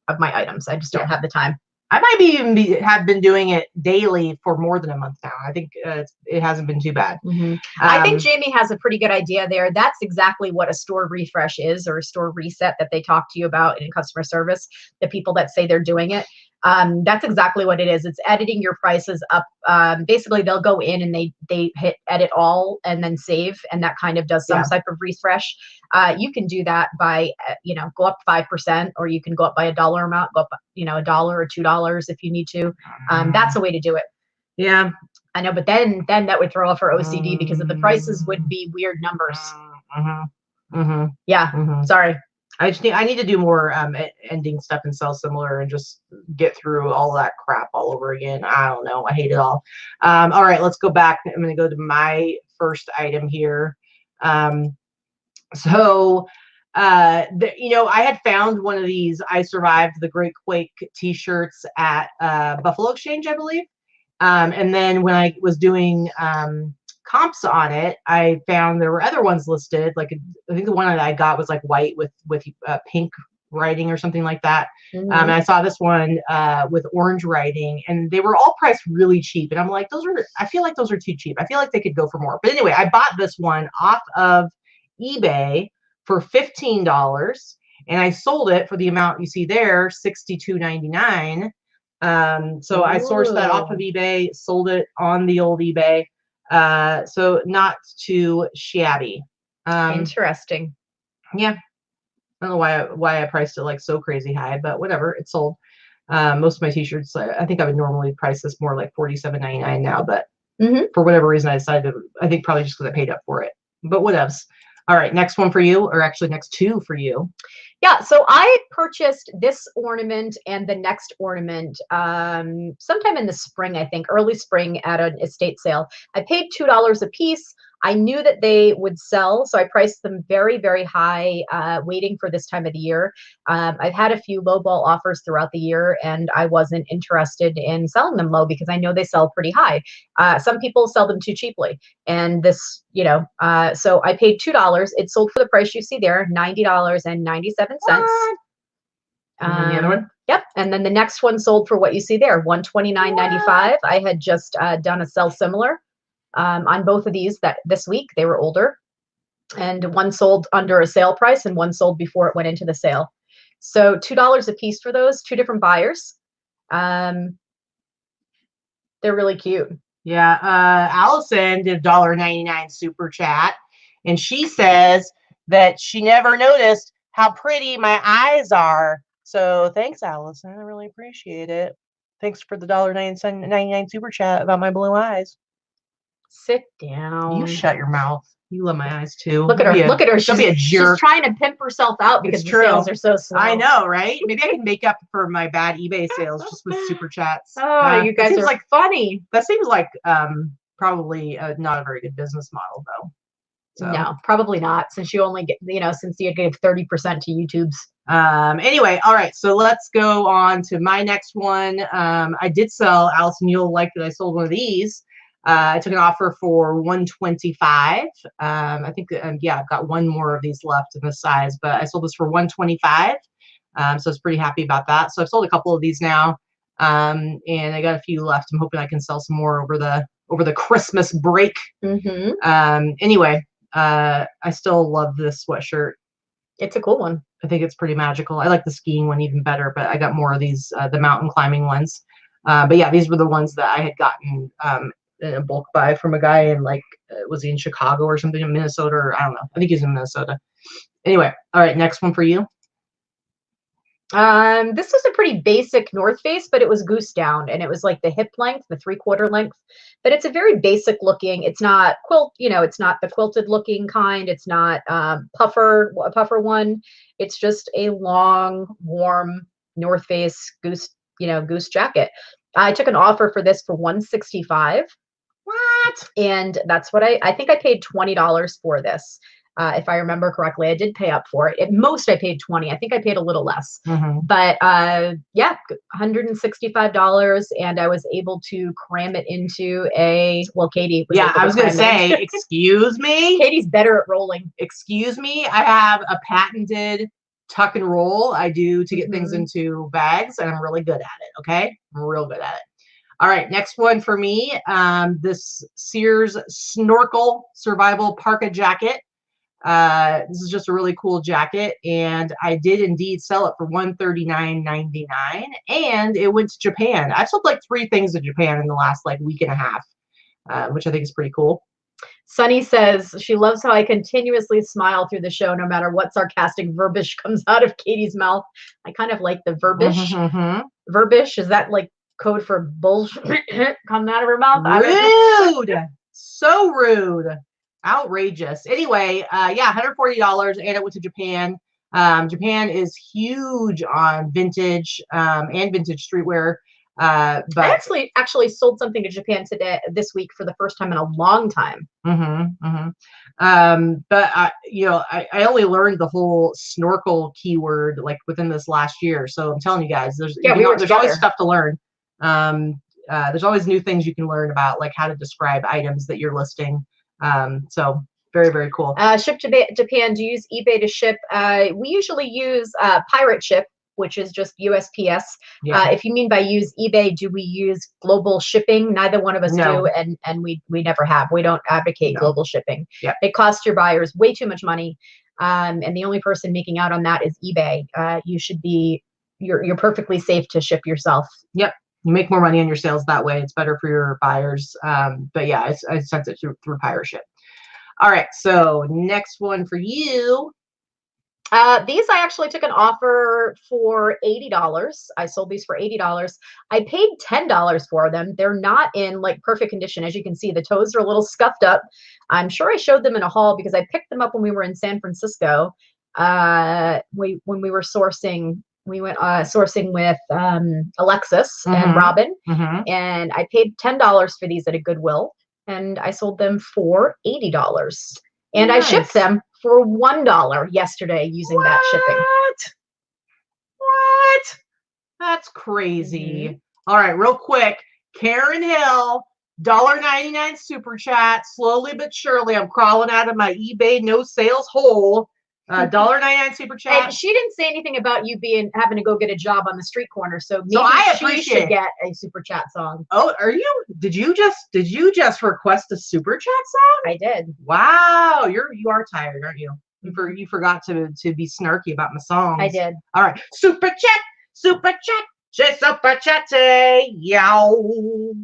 items. I just don't have the time. I might have been doing it daily for more than a month now. I think it hasn't been too bad. I think Jamie has a pretty good idea there. That's exactly what a store refresh is, or a store reset that they talk to you about in customer service, the people that say they're doing it. That's exactly what it is. It's editing your prices up. Basically, they'll go in and they hit edit all and then save, and that kind of does some type of refresh. You can do that by go up 5%, or you can go up by a dollar amount, go up $1 or $2 if you need to. That's a way to do it. Yeah, I know, but then that would throw off our OCD because the prices would be weird numbers. Yeah, sorry. I need to do more ending stuff and sell similar and just get through all that crap all over again. I don't know. I hate it all. All right, let's go back. I'm going to go to my first item here. I had found one of these I Survived the Great Quake t-shirts at Buffalo Exchange, I believe. And then when I was doing comps on it, I found there were other ones listed. Like I think the one that I got was like white with pink writing or something like that. And I saw this one with orange writing, and they were all priced really cheap. And I'm like, I feel like those are too cheap. I feel like they could go for more. But anyway, I bought this one off of eBay for $15, and I sold it for the amount you see there, $62.99. So I sourced that off of eBay, sold it on the old eBay. So not too shabby. Interesting. Yeah. I don't know why I priced it like so crazy high, but whatever, it sold. Most of my t-shirts, I think I would normally price this more like $47.99 now, but for whatever reason I decided I think probably just because I paid up for it, but whatevs. All right, next one for you, or actually next two for you. Yeah, so I purchased this ornament and the next ornament sometime in the spring, I think, early spring at an estate sale. I paid $2 a piece. I knew that they would sell, so I priced them very, very high, waiting for this time of the year. I've had a few lowball offers throughout the year, and I wasn't interested in selling them low because I know they sell pretty high. Some people sell them too cheaply, and this, so I paid $2. It sold for the price you see there, $90.97. And the other one? Yep. And then the next one sold for what you see there, $129.95. I had just done a sell similar on both of these this week. They were older, and one sold under a sale price and one sold before it went into the sale. So $2 a piece for those, two different buyers. They're really cute. Yeah. Allison did $1.99 super chat, and she says that she never noticed how pretty my eyes are. So thanks, Allison. I really appreciate it. Thanks for the $1.99 super chat about my blue eyes. Sit down. You shut your mouth. You love my eyes too. Look at her. Look at her. She'll be a jerk. She's trying to pimp herself out because the sales are so slow. I know, right? Maybe I can make up for my bad eBay sales just with super chats. Oh, you guys are like funny. That seems like probably not a very good business model, though. So. No, probably not. Since you only get, since you give 30% to YouTube's. Anyway, all right. So let's go on to my next one. I did sell, Allison, you'll like that I sold one of these. I took an offer for $125. I think, yeah, I've got one more of these left in this size, but I sold this for $125. So I was pretty happy about that. So I've sold a couple of these now, and I got a few left. I'm hoping I can sell some more over the Christmas break. Anyway, I still love this sweatshirt. It's a cool one. I think it's pretty magical. I like the skiing one even better, but I got more of these, the mountain climbing ones. But yeah, these were the ones that I had gotten in a bulk buy from a guy in was he in Chicago or something, in Minnesota, or I don't know. I think he's in Minnesota. Anyway, all right, next one for you. This was a pretty basic North Face, but it was goose down, and it was like the hip length, the 3/4 length. But it's a very basic looking. It's not it's not the quilted looking kind. It's not a puffer one. It's just a long, warm North Face goose jacket. I took an offer for this for $165. What? And that's what I think I paid $20 for this. If I remember correctly, I did pay up for it. At most, I paid $20. I think I paid a little less. But yeah, $165, and I was able to cram it into Katy. I was going to say, excuse me. Katie's better at rolling. Excuse me. I have a patented tuck and roll I do to get things into bags, and I'm really good at it. Okay, I'm real good at it. All right, next one for me. This Sears Snorkel Survival Parka Jacket. This is just a really cool jacket, and I did indeed sell it for $139.99, and it went to Japan. I've sold like 3 things to Japan in the last like week and a half, which I think is pretty cool. Sunny says she loves how I continuously smile through the show, no matter what sarcastic verbiage comes out of Katie's mouth. I kind of like the verbiage. Verbiage, is that like code for bullshit coming out of her mouth? Rude. So rude. Outrageous. Anyway, yeah, $140, and it went to Japan. Japan is huge on vintage and vintage streetwear. But I actually sold something to Japan this week for the first time in a long time. But you know, I only learned the whole snorkel keyword like within this last year. So I'm telling you guys, there's always stuff to learn. There's always new things you can learn about, like how to describe items that you're listing. So very, very cool. Ship to Japan. Do you use eBay to ship? We usually use Pirate Ship, which is just USPS. Yeah. If you mean by use eBay, do we use global shipping? Neither one of us do, and we never have. We don't advocate global shipping. Yep. It costs your buyers way too much money, and the only person making out on that is eBay. You're perfectly safe to ship yourself. Yep. You make more money on your sales that way. It's better for your buyers. But yeah, I sent it through Pirate Ship. All right, so next one for you. These I actually took an offer for $80. I sold these for $80. I paid $10 for them. They're not in like perfect condition. As you can see, the toes are a little scuffed up. I'm sure I showed them in a haul because I picked them up when we were in San Francisco. When we were sourcing. We went sourcing with Alexis and Robin, and I paid $10 for these at a Goodwill, and I sold them for $80. And nice. I shipped them for $1 yesterday using that shipping. What? That's crazy. All right, real quick. Karen Hill, $1.99 super chat. Slowly but surely, I'm crawling out of my eBay no sales hole. $1.99 super chat. And she didn't say anything about you having to go get a job on the street corner, so maybe she should get a super chat song. Oh, did you just request a super chat song? I did. Wow, you are tired, aren't you? You forgot to be snarky about my songs. I did. All right, super chat, just super chat, yow.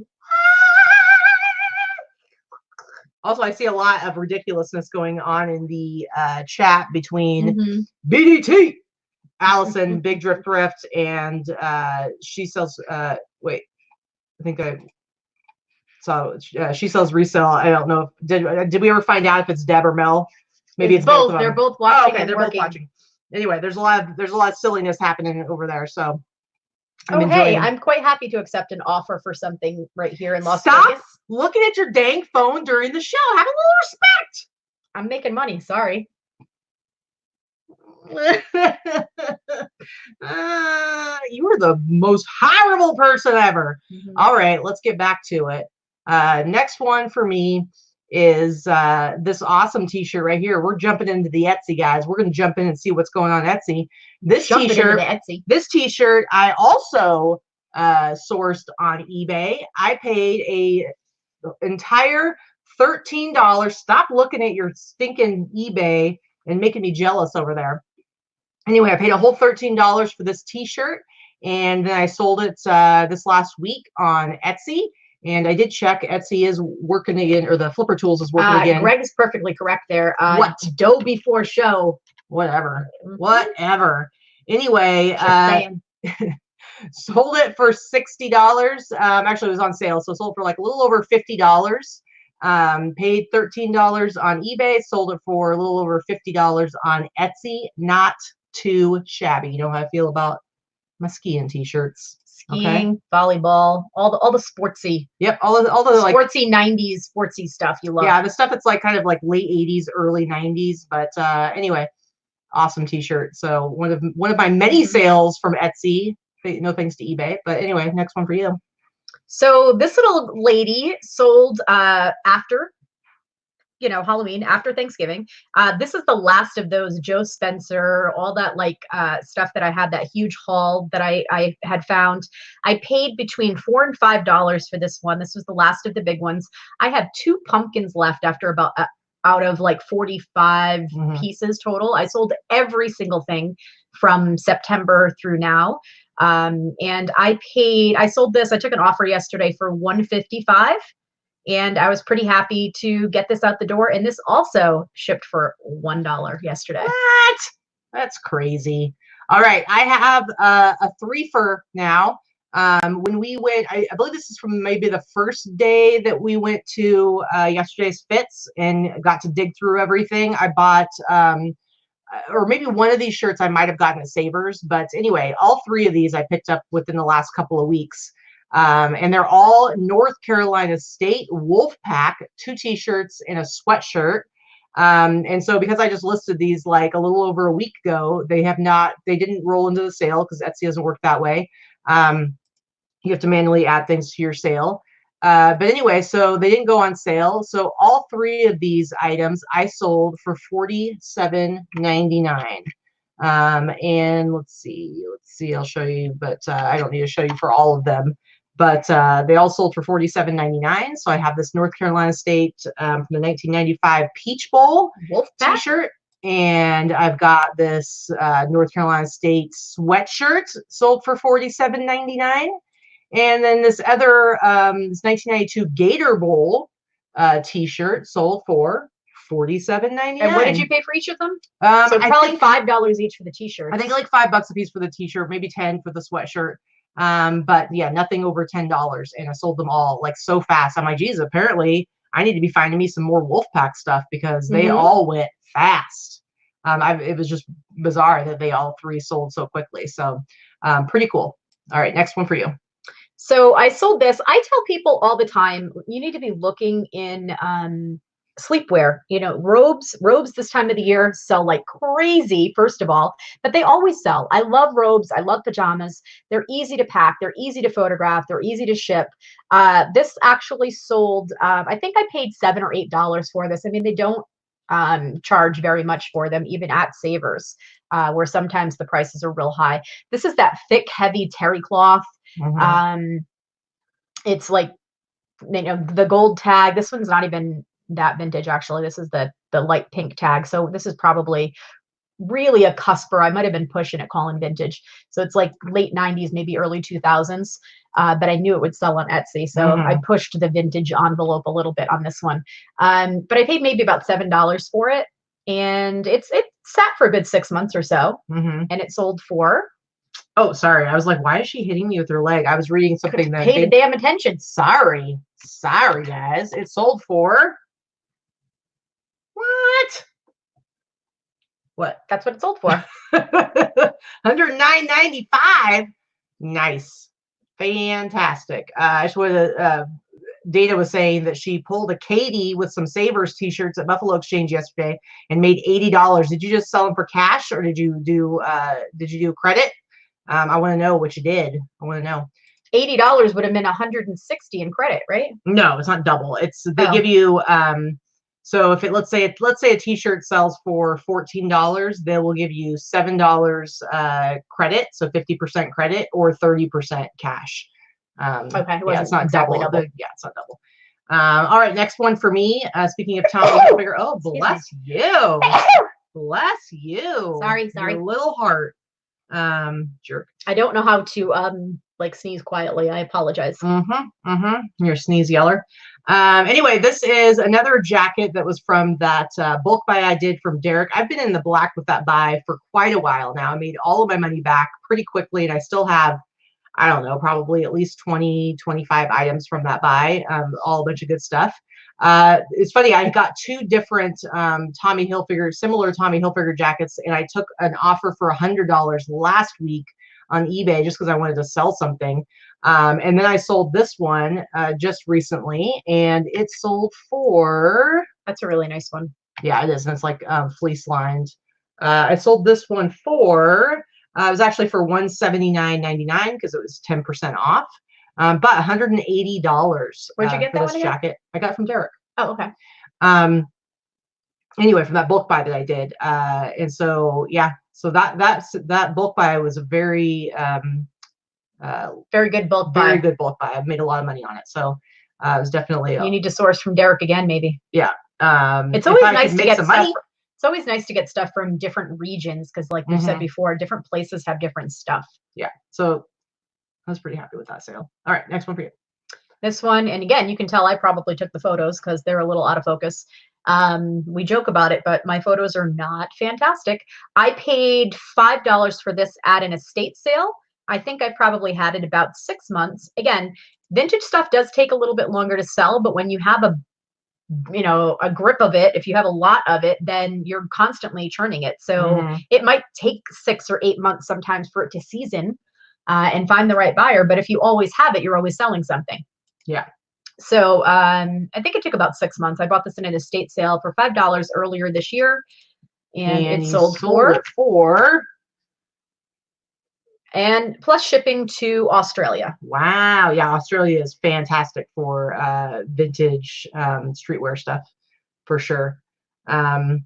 Also, I see a lot of ridiculousness going on in the chat between BDT, Allison, Big Drift Thrift, and she sells. Wait, I think I saw. She sells resale. I don't know. Did we ever find out if it's Deb or Mel? Maybe it's both. They're both watching. Oh, okay, they're both watching. Anyway, there's a lot of silliness happening over there. So. I'm quite happy to accept an offer for something right here in Las Vegas. Stop looking at your dang phone during the show. Have a little respect. I'm making money. Sorry. You are the most horrible person ever. All right, let's get back to it. Next one for me is this awesome t-shirt right here. We're jumping into the Etsy, guys. We're going to jump in and see what's going on Etsy. This t-shirt I also sourced on eBay. I paid a entire $13. Stop looking at your stinking eBay and making me jealous over there. Anyway, I paid a whole $13 for this t-shirt, and then I sold it this last week on Etsy. And I did check. Etsy is working again, or the Flipper Tools is working again. Greg's perfectly correct there. What? Dough before show. Whatever. Whatever. Anyway, sold it for $60. Actually, it was on sale, so sold for like a little over $50. Paid $13 on eBay. Sold it for a little over $50 on Etsy. Not too shabby. You know how I feel about my skiing t-shirts. Skiing, volleyball, all the sportsy. Yep, all the like sportsy 90s sportsy stuff you love. Yeah, the stuff that's like kind of like late 80s, early 90s. But anyway, awesome t-shirt. So one of my many sales from Etsy. No thanks to eBay. But anyway, next one for you. So this little lady sold after Halloween, after Thanksgiving. This is the last of those Joe Spencer, all that like stuff that I had, that huge haul that I had found. I paid between $4 and $5 for this one. This was the last of the big ones. I have 2 pumpkins left after about out of like 45 pieces total. I sold every single thing from September through now. And I sold this, I took an offer yesterday for $155, and I was pretty happy to get this out the door. And this also shipped for $1 yesterday. What? That's crazy. All right, I have a threefer now. When we went, I believe this is from maybe the first day that we went to yesterday's Fits and got to dig through everything. I bought, or maybe one of these shirts I might have gotten at Savers, but anyway, all three of these I picked up within the last couple of weeks. And they're all North Carolina State Wolfpack, 2 t-shirts and a sweatshirt. And so because I just listed these like a little over a week ago, they didn't roll into the sale because Etsy doesn't work that way. You have to manually add things to your sale. But anyway, so they didn't go on sale. So all 3 of these items I sold for $47.99. And let's see, I'll show you, but I don't need to show you for all of them. But they all sold for $47.99. So I have this North Carolina State from the 1995 Peach Bowl t-shirt. And I've got this North Carolina State sweatshirt sold for $47.99. And then this other this 1992 Gator Bowl t-shirt sold for $47.99. And what did you pay for each of them? So probably $5 each for the t-shirt. I think like $5 a piece for the t-shirt, maybe 10 for the sweatshirt. But yeah, nothing over $10. And I sold them all like so fast. I'm like, geez, apparently I need to be finding me some more Wolfpack stuff because they all went fast. It was just bizarre that they all 3 sold so quickly. So pretty cool. All right, next one for you. So I sold this. I tell people all the time, you need to be looking in sleepwear. You know, robes this time of the year sell like crazy, first of all, but they always sell. I love robes. I love pajamas. They're easy to pack. They're easy to photograph. They're easy to ship. This actually sold, I think I paid $7 or $8 for this. I mean, they don't charge very much for them, even at Savers, where sometimes the prices are real high. This is that thick, heavy terry cloth. It's like, you know, the gold tag. This one's not even that vintage, actually. This is the light pink tag. So this is probably really a cusper. I might have been pushing it calling vintage. So it's like late 90s, maybe early 2000s. But I knew it would sell on Etsy. So I pushed the vintage envelope a little bit on this one. But I paid maybe about $7 for it. And it sat for a good 6 months or so. And it sold for... Oh, sorry. I was like, why is she hitting me with her leg? I was reading something that... Pay the damn attention. Sorry, guys. It sold for... What? That's what it sold for. $109.95. Nice. Fantastic. I just wanted to... Data was saying that she pulled a Katy with some Savers t-shirts at Buffalo Exchange yesterday and made $80. Did you just sell them for cash or did you do credit? I want to know what you did. I want to know. $80 would have been $160 in credit, right? No, it's not double. It's they give you so if let's say a t-shirt sells for $14, they will give you $7 credit, so 50% credit or 30% cash. Okay, yeah, it's not exactly double. Yeah, it's not double. All right, next one for me. Speaking of Tommy Hilfiger, oh bless you, bless you. Sorry, your little heart. Jerk. I don't know how to like sneeze quietly. I apologize. You're a sneeze yeller. Anyway, this is another jacket that was from that bulk buy I did from Derek. I've been in the black with that buy for quite a while now. I made all of my money back pretty quickly, and I still have, I don't know, probably at least 20, 25 items from that buy. All a bunch of good stuff. It's funny, I got 2 different Tommy Hilfiger, similar Tommy Hilfiger jackets, and I took an offer for $100 last week on eBay just because I wanted to sell something. And then I sold this one just recently, and it sold for... That's a really nice one. Yeah, it is, and it's like fleece lined. I sold this one for... it was actually for $179.99 because it was 10% off. But $180. Where'd you get that for this jacket? I got it from Derek. Oh, okay. Anyway, from that bulk buy that I did. And so yeah, so that bulk buy was a very very good bulk buy. Very good bulk buy. I've made a lot of money on it. So it was definitely you need to source from Derek again, maybe. Yeah. It's always nice to get stuff. It's always nice to get stuff from different regions because, like we've said before, different places have different stuff. Yeah. So I was pretty happy with that sale. All right, next one for you. This one, and again, you can tell I probably took the photos because they're a little out of focus. We joke about it, but my photos are not fantastic. I paid $5 for this at an estate sale. I think I probably had it about 6 months. Again, vintage stuff does take a little bit longer to sell, but when you have a grip of it, if you have a lot of it, then you're constantly churning it. So it might take 6 or 8 months sometimes for it to season and find the right buyer. But if you always have it, you're always selling something. Yeah. So I think it took about 6 months. I bought this in an estate sale for $5 earlier this year, and it sold for and plus shipping to Australia. Wow. Yeah, Australia is fantastic for vintage streetwear stuff for sure. All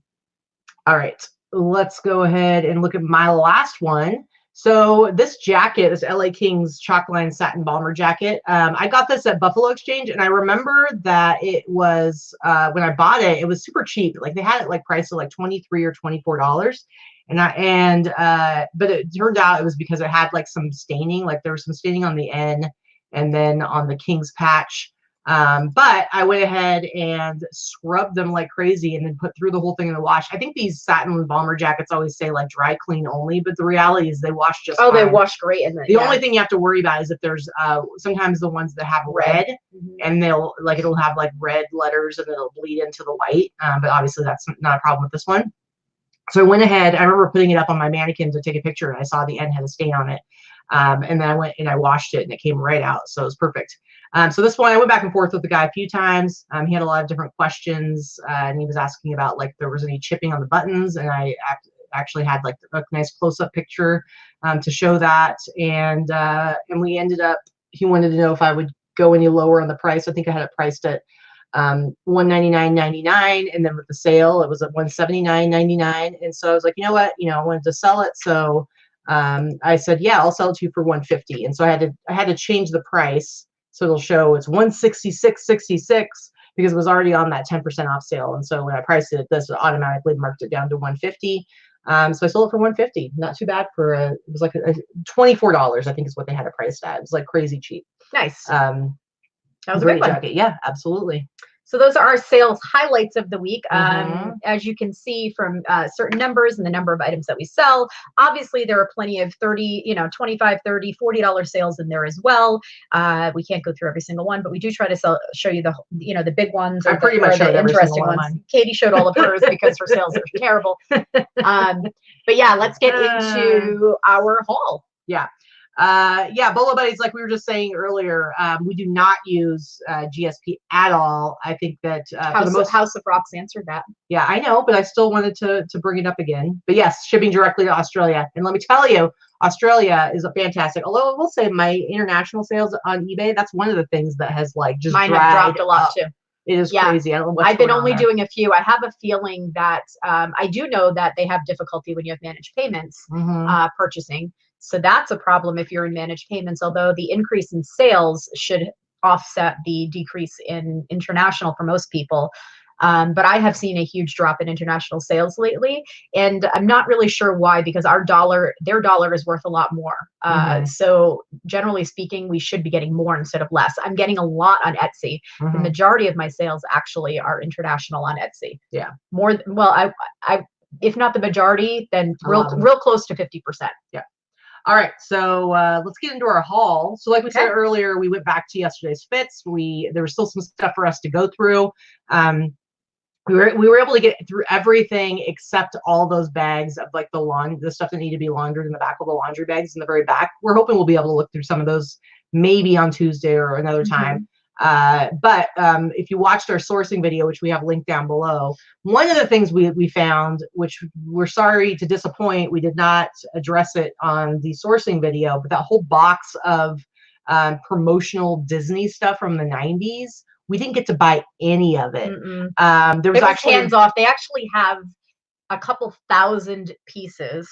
right, let's go ahead and look at my last one. So this jacket, this LA Kings Chalkline satin bomber jacket, I got this at Buffalo Exchange, and I remember that it was when I bought it, it was super cheap. Like they had it like priced at like $23 or $24. But it turned out it was because it had like some staining, like there was some staining on the N and then on the King's patch. But I went ahead and scrubbed them like crazy and then threw the whole thing in the wash. I think these satin bomber jackets always say like dry clean only, but the reality is they wash just fine. They wash great. The only thing you have to worry about is if there's sometimes the ones that have red and it'll have like red letters and it'll bleed into the white. But obviously that's not a problem with this one. So I went ahead, I remember putting it up on my mannequin to take a picture, and I saw the end had a stain on it. And then I went and I washed it and it came right out. So it was perfect. So this one, I went back and forth with the guy a few times. He had a lot of different questions, and he was asking about like there was any chipping on the buttons, and I actually had like a nice close-up picture to show that. And we ended up, he wanted to know if I would go any lower on the price. I think I had it priced at $199.99, and then with the sale it was at $179.99. And so I was like, you know what, I wanted to sell it, so I said, yeah, I'll sell it to you for $150. And so I had to change the price so it'll show it's $166.66 because it was already on that 10% off sale. And so when I priced it, this automatically marked it down to $150. So I sold it for $150. Not too bad for it was like $24, I think is what they had it priced at. It was like crazy cheap. Nice. That was a great jacket. Yeah, absolutely. So those are our sales highlights of the week. As you can see from certain numbers and the number of items that we sell, obviously there are plenty of $30, $25, $30, $40 sales in there as well. We can't go through every single one, but we do try to show you the, the big ones. I pretty much showed every interesting ones. One. Katy showed all of hers because her sales are terrible. But yeah, let's get into our haul. Yeah. Bolo Buddies, like we were just saying earlier, we do not use GSP at all. I think that House of Rocks answered that. Yeah, I know, but I still wanted to bring it up again. But yes, shipping directly to Australia. And let me tell you, Australia is a fantastic. Although I will say my international sales on eBay, that's one of the things that has like just mine have dropped a lot too. It is crazy. I don't know what's I've been only doing a few. I have a feeling that I do know that they have difficulty when you have managed payments purchasing. So that's a problem if you're in managed payments, although the increase in sales should offset the decrease in international for most people. But I have seen a huge drop in international sales lately, and I'm not really sure why, because their dollar is worth a lot more. So generally speaking, we should be getting more instead of less. I'm getting a lot on Etsy. The majority of my sales actually are international on Etsy. Yeah. I if not the majority, then real close to 50%. Yeah. All right, so let's get into our haul. So like we said earlier, we went back to yesterday's fits. There was still some stuff for us to go through. We were able to get through everything except all those bags of like the stuff that need to be laundered in the back of the laundry bags in the very back. We're hoping we'll be able to look through some of those maybe on Tuesday or another time. But if you watched our sourcing video, which we have linked down below, one of the things we found, which we're sorry to disappoint, we did not address it on the sourcing video, but that whole box of promotional Disney stuff from the 90s, we didn't get to buy any of it. There was actually hands off. They actually have a couple thousand pieces,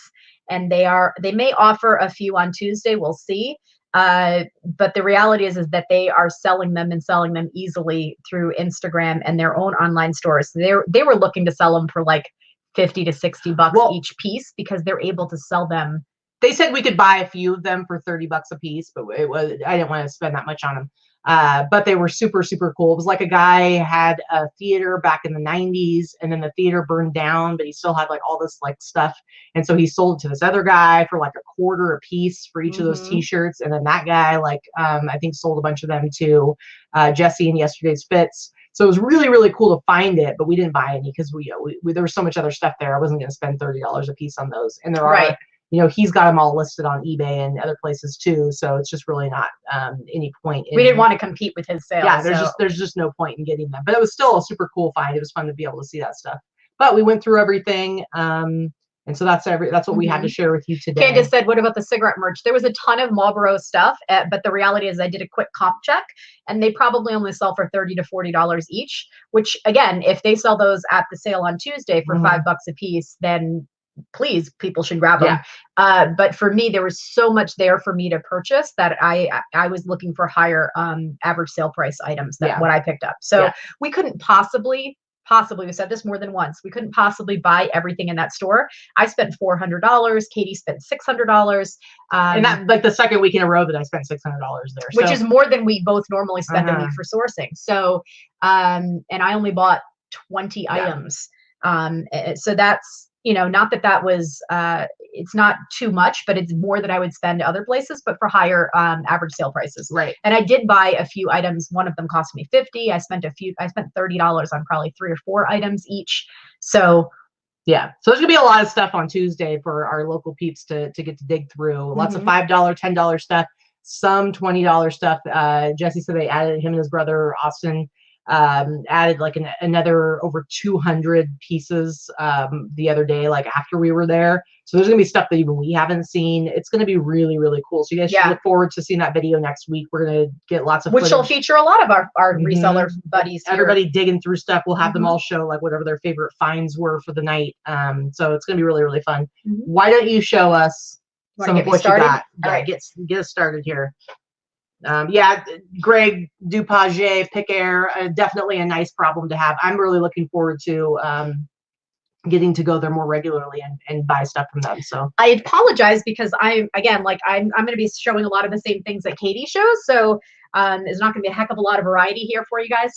and they may offer a few on Tuesday. We'll see. But the reality is that they are selling them and selling them easily through Instagram and their own online stores. They were looking to sell them for like 50 to 60 bucks each piece because they're able to sell them. They said we could buy a few of them for 30 bucks a piece, but I didn't want to spend that much on them. But they were super, super cool. It was like a guy had a theater back in the 90s, and then the theater burned down, but he still had like all this like stuff. And so he sold it to this other guy for like a quarter a piece for each of those t-shirts. And then that guy, like, I think sold a bunch of them to Jesse in Yesterday's Fits. So it was really, really cool to find it, but we didn't buy any because we there was so much other stuff there. I wasn't going to spend $30 a piece on those. And there are, you know, he's got them all listed on eBay and other places too. So it's just really not any point. We didn't want to compete with his sales. Yeah, there's just no point in getting them. But it was still a super cool find. It was fun to be able to see that stuff. But we went through everything. And so that's what we had to share with you today. Candace said, what about the cigarette merch? There was a ton of Marlboro stuff, but the reality is I did a quick comp check, and they probably only sell for $30 to $40 each, which again, if they sell those at the sale on Tuesday for $5 a piece, then please, people should grab them. But for me, there was so much there for me to purchase that I was looking for higher average sale price items than what I picked up. So we couldn't possibly, we said this more than once, we couldn't possibly buy everything in that store. I spent $400. Katie spent $600. And that, like the second week in a row that I spent $600 there. Which is more than we both normally spend a week for sourcing. So, and I only bought 20 items. So that's, you know, not that was, it's not too much, but it's more than I would spend other places, but for higher average sale prices. Right. And I did buy a few items. One of them cost me $50. I spent $30 on probably 3 or 4 items each. So yeah, so there's gonna be a lot of stuff on Tuesday for our local peeps to get to dig through. Lots of $5, $10 stuff, some $20 stuff. Jesse said they added, him and his brother Austin added like another over 200 pieces the other day, like after we were there. So there's gonna be stuff that even we haven't seen. It's gonna be really, really cool. So you guys should look forward to seeing that video next week. We're gonna get lots of which will feature a lot of our reseller buddies here. Everybody digging through stuff. We'll have them all show like whatever their favorite finds were for the night. So it's gonna be really, really fun. Why don't you show us some of what you got? All right, get us started here. Yeah, Greg Dupage, Pick Air, definitely a nice problem to have. I'm really looking forward to getting to go there more regularly and buy stuff from them. So I apologize because I'm going to be showing a lot of the same things that Katy shows. So there's not going to be a heck of a lot of variety here for you guys.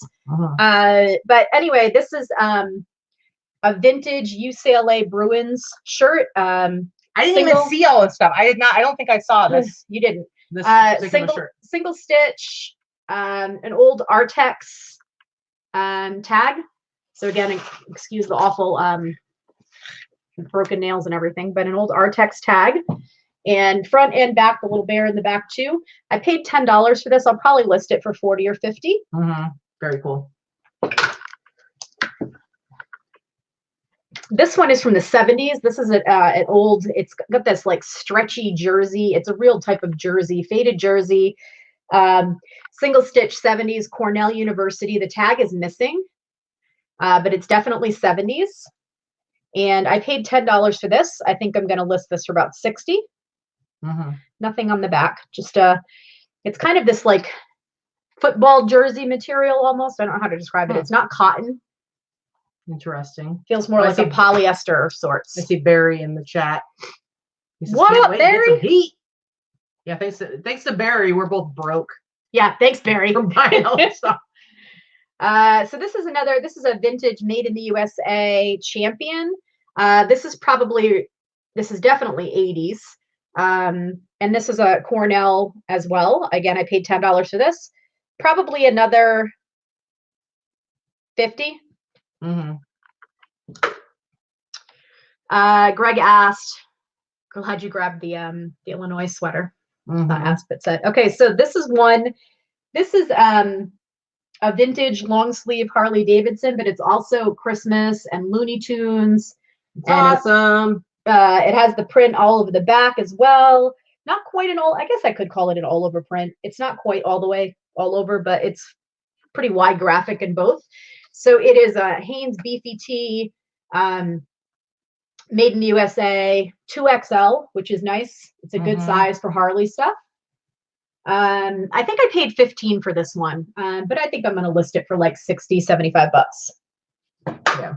But anyway, this is a vintage UCLA Bruins shirt. I didn't even see all this stuff. I don't think I saw this. You didn't. This single stitch, an old Artex tag. So again, excuse the awful broken nails and everything, but an old Artex tag, and front and back, the little bear in the back too. I paid $10 for this. I'll probably list it for 40 or 50. Very cool. This one is from the 70s. This is an old, it's got this like stretchy jersey. It's a real type of jersey, faded jersey. Single stitch 70s, Cornell University. The tag is missing, but it's definitely 70s. And I paid $10 for this. I think I'm going to list this for about 60. Nothing on the back. Just it's kind of this like football jersey material almost. I don't know how to describe it. It's not cotton. Interesting. Feels more like a polyester of sorts. I see Barry in the chat. Says, what up, Barry? Yeah, thanks to Barry, we're both broke. Yeah, thanks, Barry. For buying all this stuff. So this is a vintage made in the USA champion. This is definitely 80s. And this is a Cornell as well. Again, I paid $10 for this. Probably another 50. Greg asked, glad you grabbed the Illinois sweater. Asked but said, okay, so this is a vintage long sleeve Harley Davidson, but it's also Christmas and Looney Tunes. It's awesome. It has the print all over the back as well. Not quite I guess I could call it an all over print. It's not quite all the way all over, but it's pretty wide graphic in both. So it is a Hanes Beefy Tee, Made in the USA, 2XL, which is nice. It's a good size for Harley stuff. I think I paid 15 for this one, but I think I'm going to list it for like 60, 75 bucks. Yeah.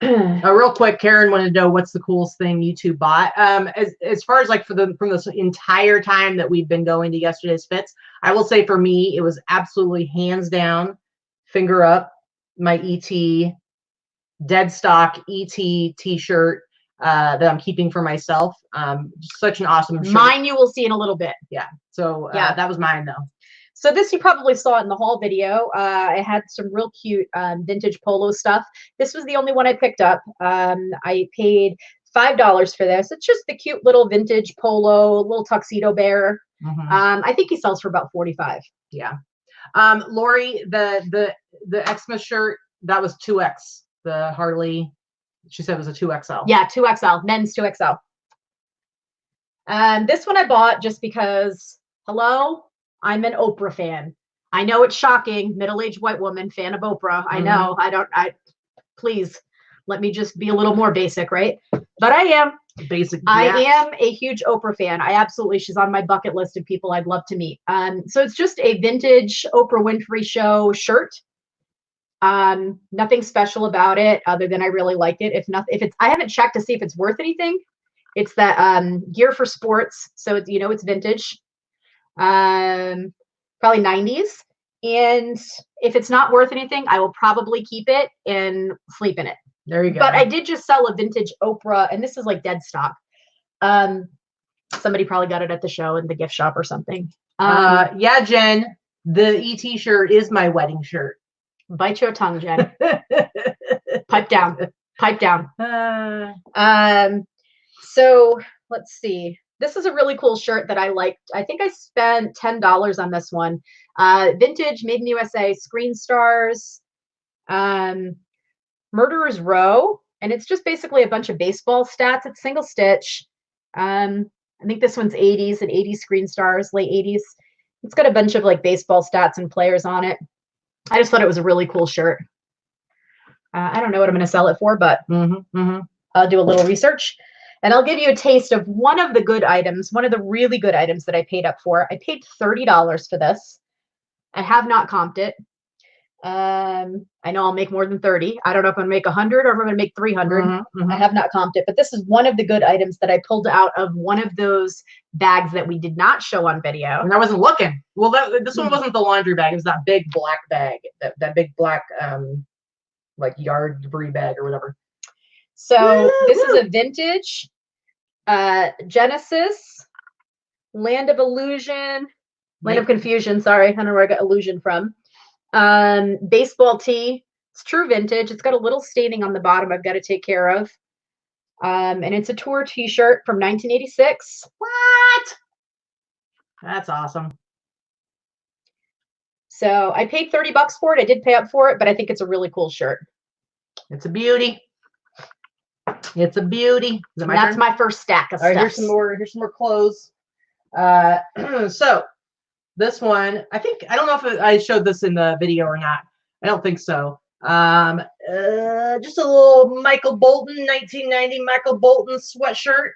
Real quick, Karen wanted to know what's the coolest thing you two bought. As far as like from this entire time that we've been going to yesterday's fits, I will say for me, it was absolutely hands down, finger up, my ET dead stock ET t-shirt that I'm keeping for myself. Such an awesome shirt. Mine you will see in a little bit. Yeah. So yeah, that was mine though. So this you probably saw in the haul video. I had some real cute vintage polo stuff. This was the only one I picked up. I paid $5 for this. It's just the cute little vintage polo, little tuxedo bear. I think he sells for about 45. Yeah. Lori, the Xmas shirt, that was 2X. The Harley, she said it was a 2XL. Yeah, 2XL, men's 2XL. This one I bought just because, hello, I'm an Oprah fan. I know it's shocking, middle-aged white woman, fan of Oprah. I know, please, let me just be a little more basic, right? But I am. Basic. I am a huge Oprah fan. She's on my bucket list of people I'd love to meet. So it's just a vintage Oprah Winfrey Show shirt. Nothing special about it other than I really liked it. I haven't checked to see if it's worth anything. It's that Gear for Sports, so it's, it's vintage, probably 90s. And if it's not worth anything, I will probably keep it and sleep in it. There you go. But I did just sell a vintage Oprah, and this is like dead stock. Somebody probably got it at the show in the gift shop or something. Yeah, Jen, the ET shirt is my wedding shirt. Bite your tongue, Jen. Pipe down. Pipe down. So let's see. This is a really cool shirt that I liked. I think I spent $10 on this one. Vintage, made in the USA, Screen Stars, Murderer's Row. And it's just basically a bunch of baseball stats. It's single stitch. I think this one's 80s and 80s Screen Stars, late 80s. It's got a bunch of like baseball stats and players on it. I just thought it was a really cool shirt. I don't know what I'm going to sell it for, but I'll do a little research. And I'll give you a taste of one of the good items, one of the really good items that I paid up for. I paid $30 for this. I have not comped it. I know I'll make more than 30. I don't know if I'm going to make 100 or if I'm going to make 300. I have not comped it, but this is one of the good items that I pulled out of one of those bags that we did not show on video. And I wasn't looking. Well, this one wasn't the laundry bag. It was that big black bag, that big black, like yard debris bag or whatever. So this is a vintage Genesis, Land of Illusion, Land of Confusion. Sorry, I don't know where I got illusion from. Baseball tee. It's true vintage. It's got a little staining on the bottom I've got to take care of. And it's a tour t-shirt from 1986. What? That's awesome. So I paid $30 for it. I did pay up for it, but I think it's a really cool shirt. It's a beauty. It's a beauty. That's my first stack of stuff. All right, stuff. here's some more clothes. So this one, I don't know if I showed this in the video or not. I don't think so. Just a little Michael Bolton, 1990 Michael Bolton sweatshirt.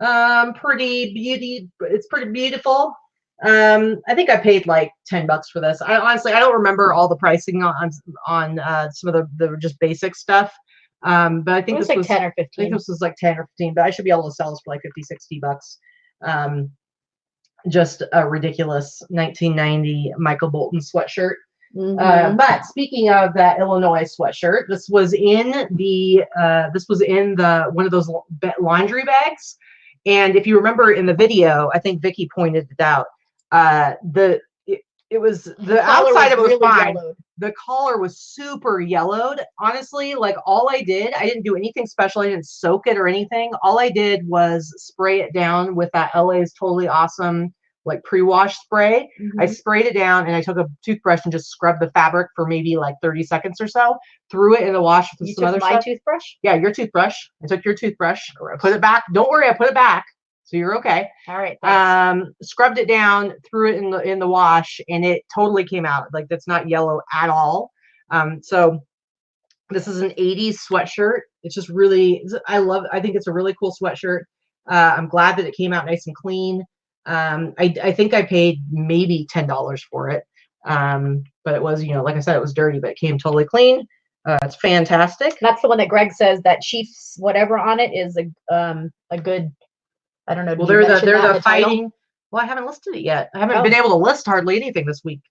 It's pretty beautiful. I think I paid like $10 for this. Honestly, I don't remember all the pricing on some of the just basic stuff. But I think this was like 10 or 15. I think this was like 10 or 15, but I should be able to sell this for like 50, 60 bucks. Just a ridiculous 1990 Michael Bolton sweatshirt. But speaking of that Illinois sweatshirt, this was in one of those laundry bags. And if you remember in the video, I think Vikki pointed it out. The outside of it was really fine. Yellowed. The collar was super yellowed. Honestly, like I didn't do anything special. I didn't soak it or anything. All I did was spray it down with that LA's Totally Awesome like pre-wash spray. I sprayed it down and I took a toothbrush and just scrubbed the fabric for maybe like 30 seconds or so. Threw it in the wash with some other stuff. You took my toothbrush? Yeah, your toothbrush. I took your toothbrush. Gross. Put it back. Don't worry, I put it back. So you're okay. All right. Thanks. Scrubbed it down, threw it in the wash, and it totally came out. Like that's not yellow at all. So this is an 80s sweatshirt. It's just really, I think it's a really cool sweatshirt. I'm glad that it came out nice and clean. I think I paid maybe $10 for it. But it was, like I said, it was dirty, but it came totally clean. It's fantastic. That's the one that Greg says that Chiefs whatever on it is a good, I don't know. Well, they're the fighting. Well, I haven't listed it yet. I haven't been able to list hardly anything this week.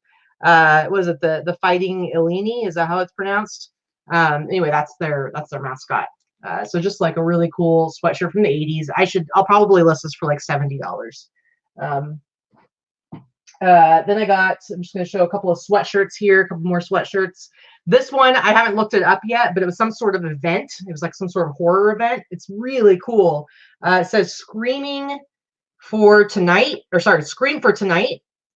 Was it the Fighting Illini? Is that how it's pronounced? Anyway, that's their mascot. So just like a really cool sweatshirt from the 80s. I'll probably list this for like $70. Then I'm just going to show a couple of sweatshirts here, a couple more sweatshirts. This one, I haven't looked it up yet, but it was some sort of event. It was like some sort of horror event. It's really cool. It says Scream for Tonight.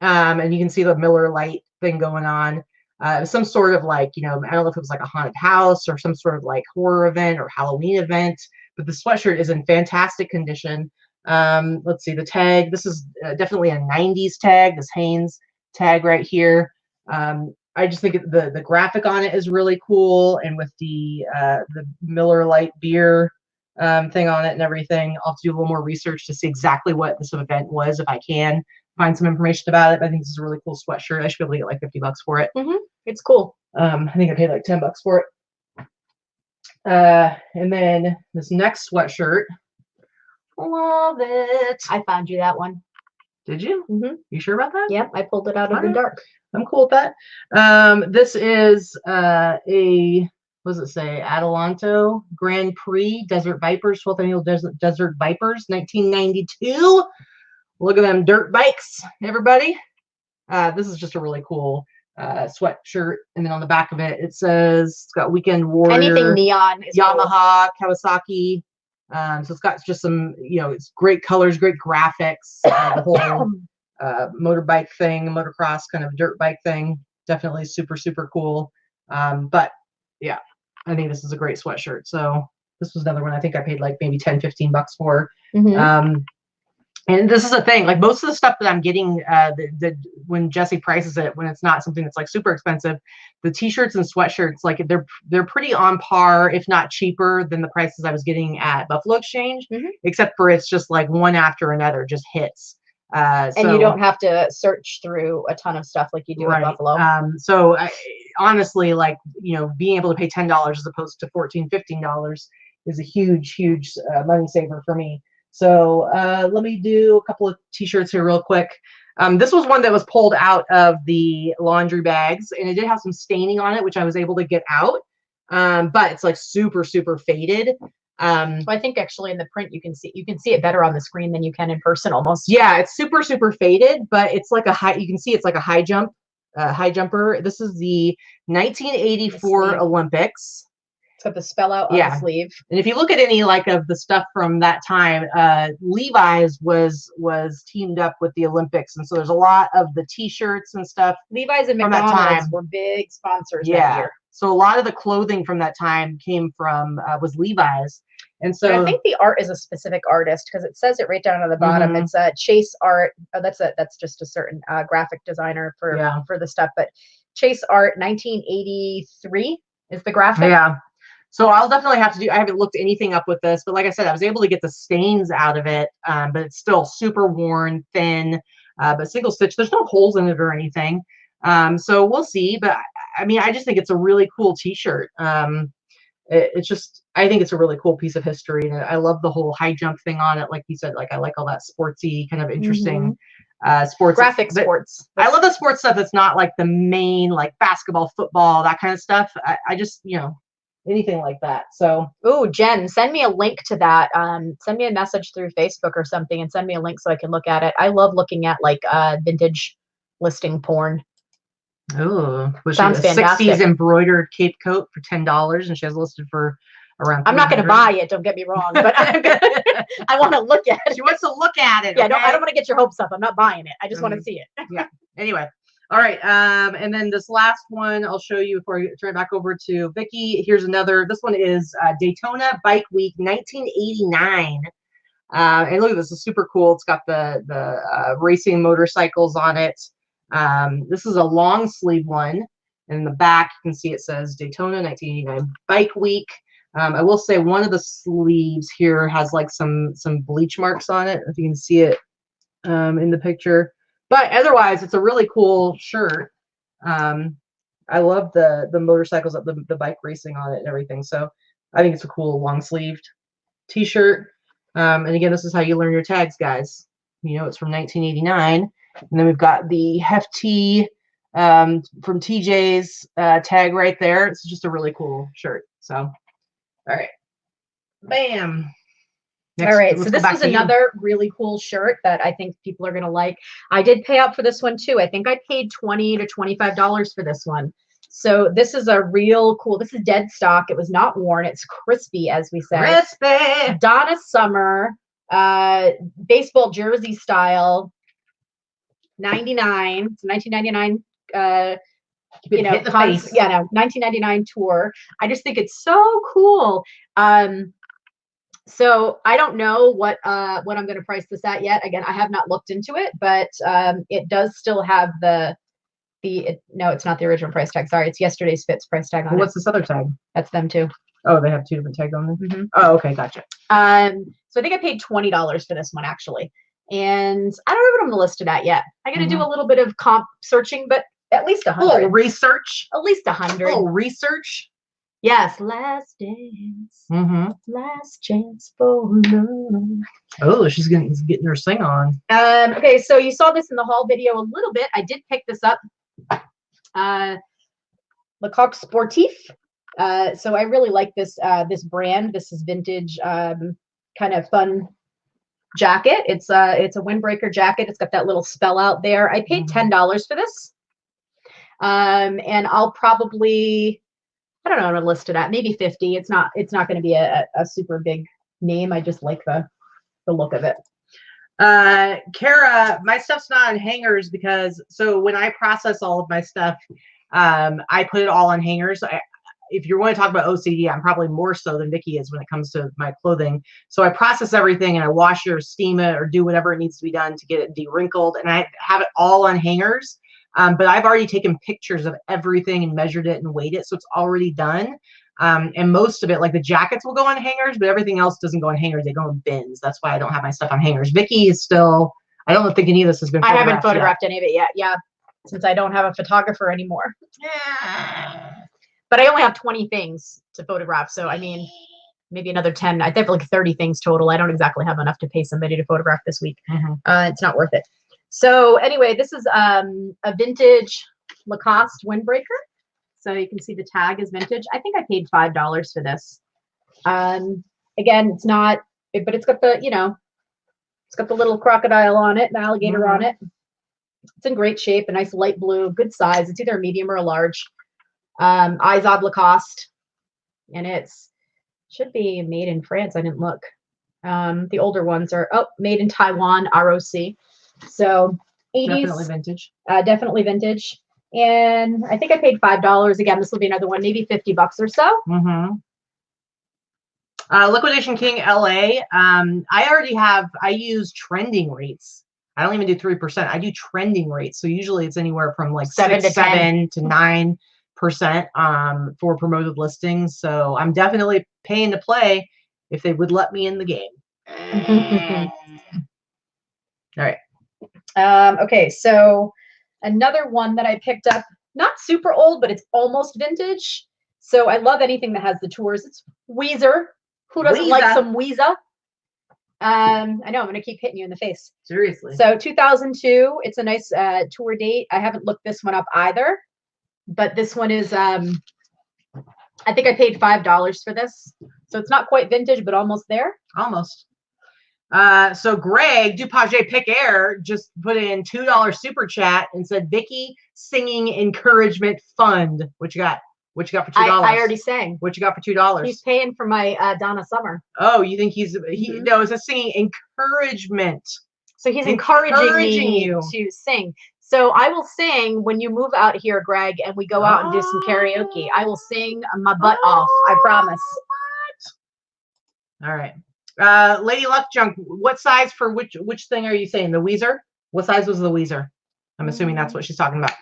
And you can see the Miller Lite thing going on. It was some sort of like, I don't know if it was like a haunted house or some sort of like horror event or Halloween event, but the sweatshirt is in fantastic condition. Let's see the tag. This is definitely a 90s tag, this Hanes tag right here. I just think the graphic on it is really cool, and with the Miller Lite beer thing on it and everything. I'll have to do a little more research to see exactly what this event was if I can find some information about it. But I think this is a really cool sweatshirt. I should be able to get like $50 for it. It's cool. I think I paid like $10 for it. And then this next sweatshirt. Love it. I found you that one. Did you? You sure about that? Yep, I pulled it out of the dark. I'm cool with that. This is what does it say? Adelanto Grand Prix Desert Vipers, 12th Annual Desert Vipers, 1992. Look at them dirt bikes, everybody. This is just a really cool sweatshirt. And then on the back of it, it says it's got Weekend Warrior. Anything neon is Yamaha, cool. Kawasaki. So it's got just some, it's great colors, great graphics. The whole motorbike thing, motocross kind of dirt bike thing. Definitely super, super cool. But yeah, I think this is a great sweatshirt. So this was another one I think I paid like maybe $10-15 for. And this is the thing, like most of the stuff that I'm getting, when Jesse prices it, when it's not something that's like super expensive, the t-shirts and sweatshirts, like they're pretty on par, if not cheaper than the prices I was getting at Buffalo Exchange, except for it's just like one after another just hits. And you don't have to search through a ton of stustuff like you do at Buffalo. So honestly, like, being able to pay $10 as opposed to $14-15 is a huge, huge money saver for me. So let me do a couple of t-shirts here real quick. This was one that was pulled out of the laundry bags, and it did have some staining on it, which I was able to get out. But it's like super, super faded. So I think actually in the print you can see it better on the screen than you can in person almost. Yeah, it's super, super faded, but it's like you can see it's like a high jumper. This is the 1984 Olympics. It's got the spell out on the sleeve. And if you look at any like of the stuff from that time, Levi's was teamed up with the Olympics, and so there's a lot of the t-shirts and stuff. Levi's and McDonald's were big sponsors that year. So a lot of the clothing from that time came from was Levi's. And so but I think the art is a specific artist, because it says it right down on the bottom. It's a Chase Art. Oh, that's just a certain graphic designer for the stuff. But Chase Art 1983 is the graphic. Yeah. So I'll definitely have to do, I haven't looked anything up with this, but like I said, I was able to get the stains out of it, but it's still super worn, thin, but single stitch. There's no holes in it or anything. So we'll see. But I mean, I just think it's a really cool t-shirt. It's just, I think it's a really cool piece of history. And I love the whole high jump thing on it. Like you said, like I like all that sportsy kind of interesting sports. Graphic sports. I love the sports stuff that's not like the main, like basketball, football, that kind of stuff. I just, anything like that. So, oh, Jen, send me a link to that. Send me a message through Facebook or something and send me a link so I can look at it. I love looking at like vintage listing porn. Oh, sounds fantastic. 60s embroidered cape coat for $10, and she has listed for around. I'm not going to buy it. Don't get me wrong, but I want to look at it. She wants to look at it. Yeah, okay? I don't want to get your hopes up. I'm not buying it. I just want to see it. Yeah. Anyway. All right. And then this last one I'll show you before I turn it back over to Vikki. Here's another. This one is Daytona Bike Week 1989. And look at this. It's super cool. It's got the racing motorcycles on it. This is a long sleeve one. And in the back, you can see it says Daytona 1989 Bike Week. I will say one of the sleeves here has like some bleach marks on it, if you can see it in the picture. But otherwise, it's a really cool shirt. I love the motorcycles, the bike racing on it and everything. So I think it's a cool long sleeved t-shirt. And again, this is how you learn your tags, guys. You know, it's from 1989. And then we've got the hefty from TJ's tag right there. It's just a really cool shirt. So, all right. Bam. Next, all right, so this was another really cool shirt that I think people are going to like. I did pay up for this one too. I think I paid $20 to $25 for this one. So this is a real cool, this is dead stock. It was not worn. It's crispy, as we said. Crispy. Donna Summer, baseball jersey style, 99. It's 1999. You know, 1999 tour. I just think it's so cool. So I don't know what I'm going to price this at yet. Again, I have not looked into it, but it does still have no, it's not the original price tag. Sorry, it's yesterday's Fits price tag on it. What's this other tag? That's them too. Oh, they have two different tags on them. Mm-hmm. Oh, okay, gotcha. So I think I paid $20 for this one actually, and I don't know what I'm listed at yet. I got to do a little bit of comp searching, but at least 100. A little research. At least 100. A little research. Yes, last dance, last chance for love. Oh, she's getting her sing on. Okay, so you saw this in the haul video a little bit. I did pick this up. Lecoq Sportif. So I really like this this brand. This is vintage, kind of fun jacket. It's a windbreaker jacket. It's got that little spell out there. I paid $10 for this, and I'll probably, I don't know what to list it at, maybe 50. It's not going to be a super big name. I just like the look of it. Kara, my stuff's not on hangers because, so when I process all of my stuff, I put it all on hangers. If you're going to talk about OCD, I'm probably more so than Vikki is when it comes to my clothing. So I process everything and I wash it or steam it or do whatever it needs to be done to get it de-wrinkled, and I have it all on hangers. But I've already taken pictures of everything and measured it and weighed it, so it's already done. And most of it, like the jackets, will go on hangers, but everything else doesn't go on hangers. They go in bins. That's why I don't have my stuff on hangers. Vikki is still, I don't think any of this has been photographed. I haven't photographed any of it yet, yeah, since I don't have a photographer anymore. Yeah. But I only have 20 things to photograph, so I mean, maybe another 10. I think like 30 things total. I don't exactly have enough to pay somebody to photograph this week. It's not worth it. So anyway, this is a vintage Lacoste windbreaker. So you can see the tag is vintage. I think I paid $5 for this. Again, it's not, but it's got the, you know, it's got the little crocodile on it, the alligator on it. It's in great shape, a nice light blue, good size. It's either a medium or a large. Izod Lacoste, and it's should be made in France. I didn't look. The older ones are made in Taiwan, ROC. So 80s, definitely vintage. Definitely vintage. And I think I paid $5. Again, this will be another one, maybe $50 or so. Liquidation King LA. I use trending rates. I don't even do 3%. I do trending rates. So usually it's anywhere from like 7 to 9% for promoted listings. So I'm definitely paying to play if they would let me in the game. All right. Okay, so another one that I picked up, not super old, but it's almost vintage. So I love anything that has the tours. It's Weezer. Who doesn't like some Weezer? I know I'm going to keep hitting you in the face. Seriously. So 2002, it's a nice tour date. I haven't looked this one up either, but this one is, I think I paid $5 for this. So it's not quite vintage, but almost there. Almost. So Greg Dupage Pick Air just put in $2 super chat and said, Vikki singing encouragement fund. What you got? What you got for $2? I already sang. What you got for $2? He's paying for my Donna Summer. Oh, you think no, it's a singing encouragement. So he's encouraging you to sing. So I will sing when you move out here, Greg, and we go out and do some karaoke. I will sing my butt off. I promise. What? All right. Lady Luck Junk, what size for which thing are you saying? The Weezer? What size was the Weezer? I'm assuming that's what she's talking about.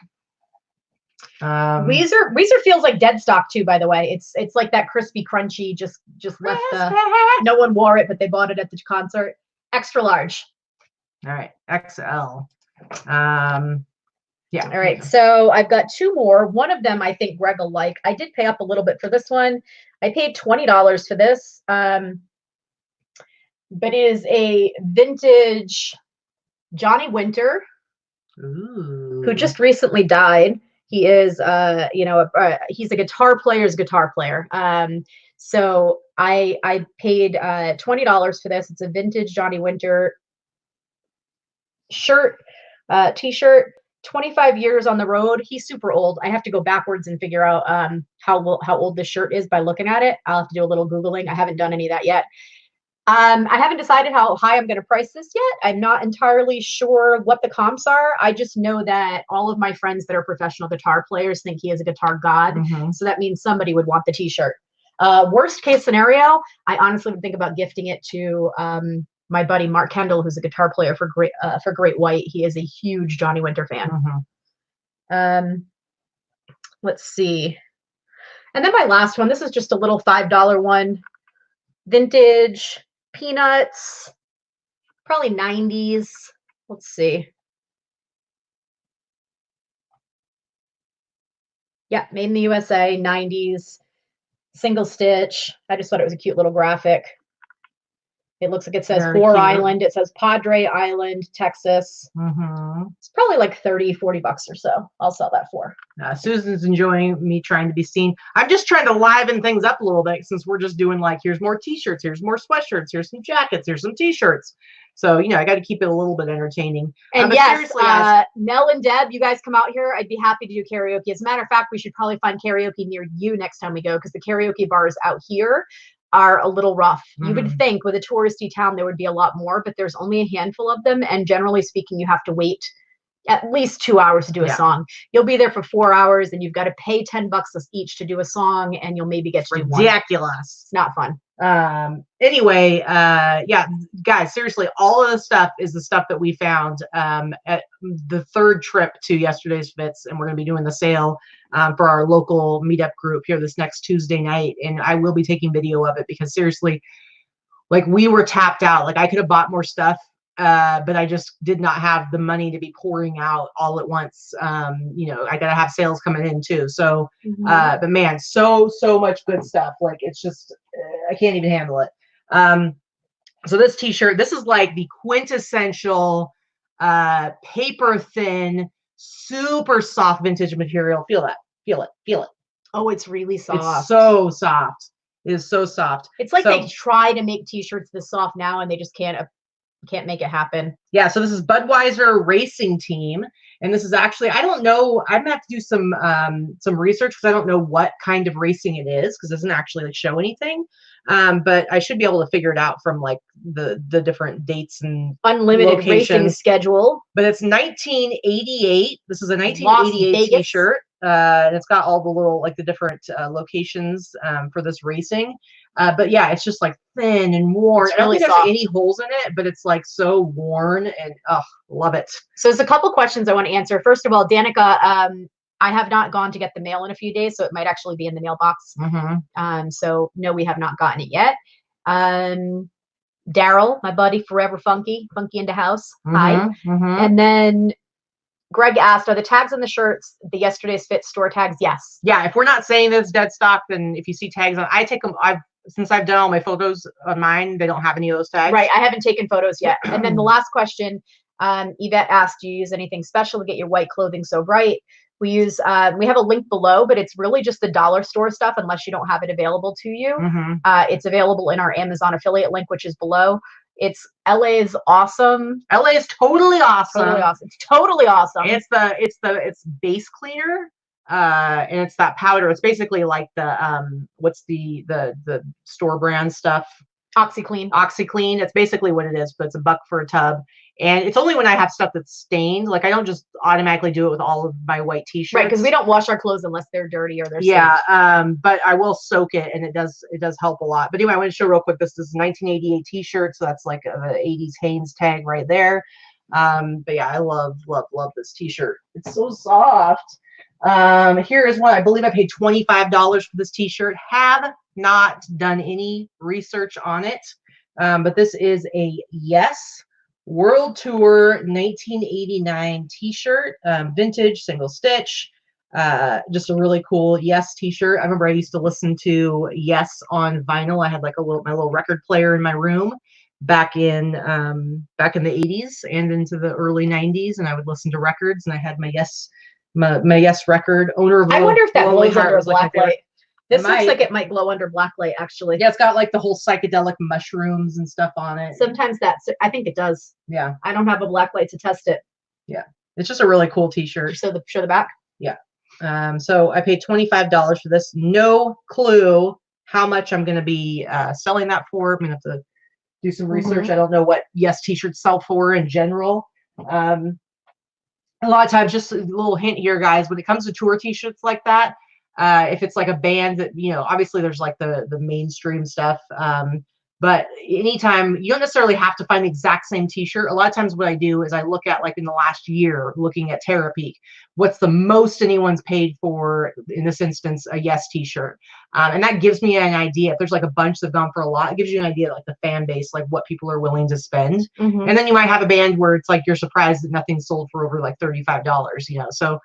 Weezer feels like dead stock too, by the way. It's like that crispy, crunchy, just left the, no one wore it, but they bought it at the concert. Extra large. All right, XL. Yeah. All right, so I've got two more. One of them I think Greg will like. I did pay up a little bit for this one. I paid $20 for this. But it is a vintage Johnny Winter, who just recently died. He is, he's a guitar player's guitar player. So I paid $20 for this. It's a vintage Johnny Winter shirt, t-shirt. 25 years on the road. He's super old. I have to go backwards and figure out how old this shirt is by looking at it. I'll have to do a little Googling. I haven't done any of that yet. I haven't decided how high I'm going to price this yet. I'm not entirely sure what the comps are. I just know that all of my friends that are professional guitar players think he is a guitar god. So that means somebody would want the t-shirt. Worst case scenario, I honestly would think about gifting it to my buddy Mark Kendall, who's a guitar player for Great White. He is a huge Johnny Winter fan. Let's see. And then my last one, this is just a little $5 one. Vintage Peanuts, probably 90s. Let's see. Yeah, made in the USA, 90s, single stitch. I just thought it was a cute little graphic. It looks like it says Four Island. It says Padre Island, Texas. It's probably like $30, $40 or so. I'll sell that for. Susan's enjoying me trying to be seen. I'm just trying to liven things up a little bit since we're just doing like, here's more t-shirts, here's more sweatshirts, here's some jackets, here's some t-shirts. So, you know, I got to keep it a little bit entertaining. And yes, Mel and Deb, you guys come out here. I'd be happy to do karaoke. As a matter of fact, we should probably find karaoke near you next time we go, because the karaoke bars out here are a little rough. You would think with a touristy town there would be a lot more, but there's only a handful of them, and generally speaking you have to wait at least 2 hours to do a song. You'll be there for 4 hours and you've got to pay $10 each to do a song, and you'll maybe get to do one. Ridiculous. It's not fun. Anyway, yeah, guys, seriously, all of the stuff is the stuff that we found at the third trip to yesterday's Fits, and we're going to be doing the sale for our local meetup group here this next Tuesday night, and I will be taking video of it because seriously, like, we were tapped out. Like, I could have bought more stuff, but I just did not have the money to be pouring out all at once. You know, I gotta have sales coming in too. So, but man, so much good stuff. Like, it's just, I can't even handle it. So this t-shirt, this is like the quintessential paper thin, super soft vintage material. Feel that, feel it, feel it. Oh, it's really soft. It's so soft. It is so soft. It's like they try to make t-shirts this soft now and they just can't make it happen. Yeah, so this is Budweiser Racing Team, and this is actually, I don't know, I'm gonna have to do some research because I don't know what kind of racing it is, because it doesn't actually like show anything. But I should be able to figure it out from like the different dates and unlimited racing schedule. But it's 1988. This is a 1988 t-shirt. And it's got all the little, like, the different locations for this racing. But yeah, it's just like thin and worn. It's really, I don't think soft. there's any holes in it, but it's like so worn, and love it. So there's a couple questions I want to answer. First of all, Danica, I have not gone to get the mail in a few days, so it might actually be in the mailbox. So no, we have not gotten it yet. Daryl, my buddy, Forever Funky in the house. Hi. And then Greg asked, are the tags on the shirts the yesterday's Fit store tags? Yes. Yeah, if we're not saying this dead stock, then if you see tags on, I take them. Since I've done all my photos on mine, they don't have any of those tags. Right, I haven't taken photos yet. And then the last question, Yvette asked, do you use anything special to get your white clothing so bright? We use, we have a link below, but it's really just the dollar store stuff unless you don't have it available to you. It's available in our Amazon affiliate link, which is below. It's LA is awesome. LA is totally awesome. Totally awesome. It's totally awesome. It's base cleaner, and it's that powder. It's basically like the what's the store brand stuff? OxyClean. OxyClean. It's basically what it is, but it's $1 for a tub. And it's only when I have stuff that's stained. Like, I don't just automatically do it with all of my white t-shirts. Right, because we don't wash our clothes unless they're dirty or they're stained. But I will soak it, and it does help a lot. But anyway, I want to show real quick. This is a 1988 t-shirt, so that's like a 80s Hanes tag right there. But yeah, I love this t-shirt. It's so soft. Here is one. I believe I paid $25 for this t-shirt. Have not done any research on it. But this is a Yes World Tour 1989 t-shirt, vintage, single stitch. Just a really cool Yes t-shirt. I remember I used to listen to Yes on vinyl. I had like my little record player in my room back in the 80s and into the early 90s, and I would listen to records, and I had my Yes record. Owner of I wonder if that glows under a black light. This looks like it might glow under black light, actually. Yeah, it's got like the whole psychedelic mushrooms and stuff on it. Sometimes I think it does. Yeah. I don't have a black light to test it. Yeah. It's just a really cool t-shirt. Show the back? Yeah. So I paid $25 for this. No clue how much I'm going to be selling that for. I'm going to have to do some research. I don't know what Yes t-shirts sell for in general. A lot of times, just a little hint here, guys, when it comes to tour t-shirts like that, if it's like a band that, obviously there's like the mainstream stuff. But anytime, you don't necessarily have to find the exact same t-shirt. A lot of times what I do is I look at, like in the last year, looking at Terapeak, what's the most anyone's paid for, in this instance, a Yes t-shirt. And that gives me an idea. If there's like a bunch that have gone for a lot, it gives you an idea, like the fan base, like what people are willing to spend. And then you might have a band where it's like you're surprised that nothing sold for over like $35, So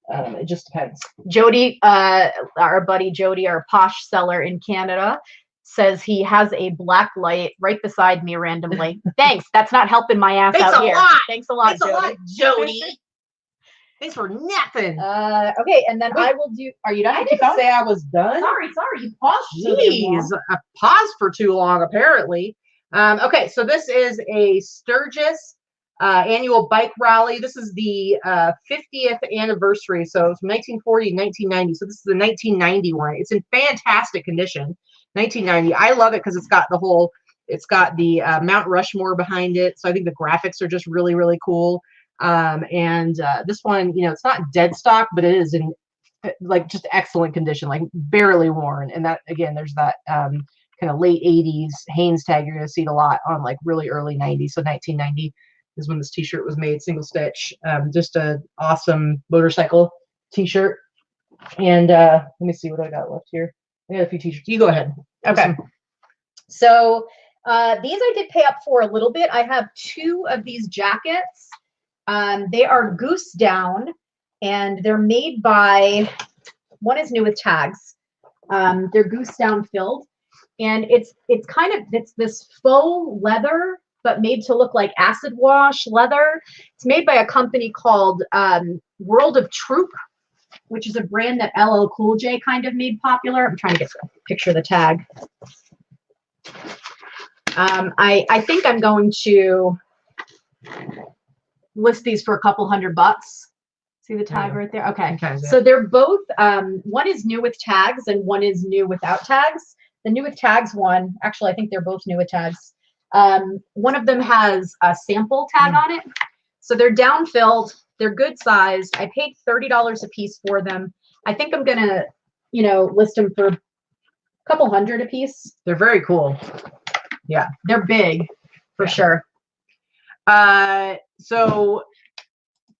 it just depends. Jody, our buddy Jody, our posh seller in Canada, says he has a black light right beside me randomly. Thanks. That's not helping my ass out here. Thanks a lot. Thanks a lot, Jody. Thanks for nothing. Okay, and then I will do. Are you done? I didn't say I was done. Sorry. You paused. Jeez, I paused for too long, apparently. Okay, so this is a Sturgis annual bike rally. This is the 50th anniversary. So it's from 1940 to 1990. So this is the 1990 one. It's in fantastic condition. 1990. I love it because it's got the Mount Rushmore behind it. So I think the graphics are just really, really cool. And this one, it's not dead stock, but it is in like just excellent condition, like barely worn. And that, again, there's that kind of late 80s Hanes tag. You're going to see it a lot on like really early 90s. So 1990 is when this t-shirt was made, single stitch. Just an awesome motorcycle t-shirt. And let me see what I got left here. I got a few t-shirts. You go ahead. Okay. So these I did pay up for a little bit. I have 2 of these jackets. They are goose down, and they're made by, one is new with tags. They're goose down filled, and it's this faux leather, but made to look like acid wash leather. It's made by a company called World of Troop, which is a brand that LL Cool J kind of made popular. I'm trying to get a picture of the tag. I think I'm going to list these for a couple $100. See the tag right there? Okay. So they're both, one is new with tags and one is new without tags. The new with tags one, actually, I think they're both new with tags. One of them has a sample tag on it. So they're down filled. They're good sized. I paid $30 a piece for them. I think I'm going to, list them for a couple $100 a piece. They're very cool. Yeah. They're big for sure. So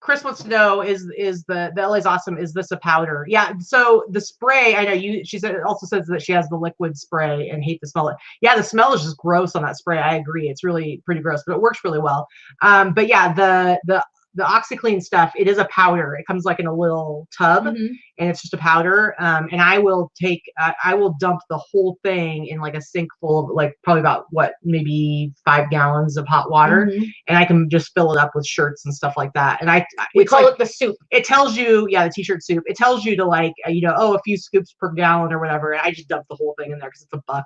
Chris wants to know, is the LA's Awesome, is this a powder? Yeah. So the spray, I know she said, it also says that she has the liquid spray and hate to smell it. Yeah. The smell is just gross on that spray. I agree. It's really pretty gross, but it works really well. But yeah, the OxiClean stuff, it is a powder. It comes like in a little tub, and it's just a powder. And I will dump the whole thing in like a sink full of like probably about maybe 5 gallons of hot water, and I can just fill it up with shirts and stuff like that. And we call it the soup. It tells you, the t-shirt soup. It tells you to like, a few scoops per gallon or whatever. And I just dump the whole thing in there because it's $1.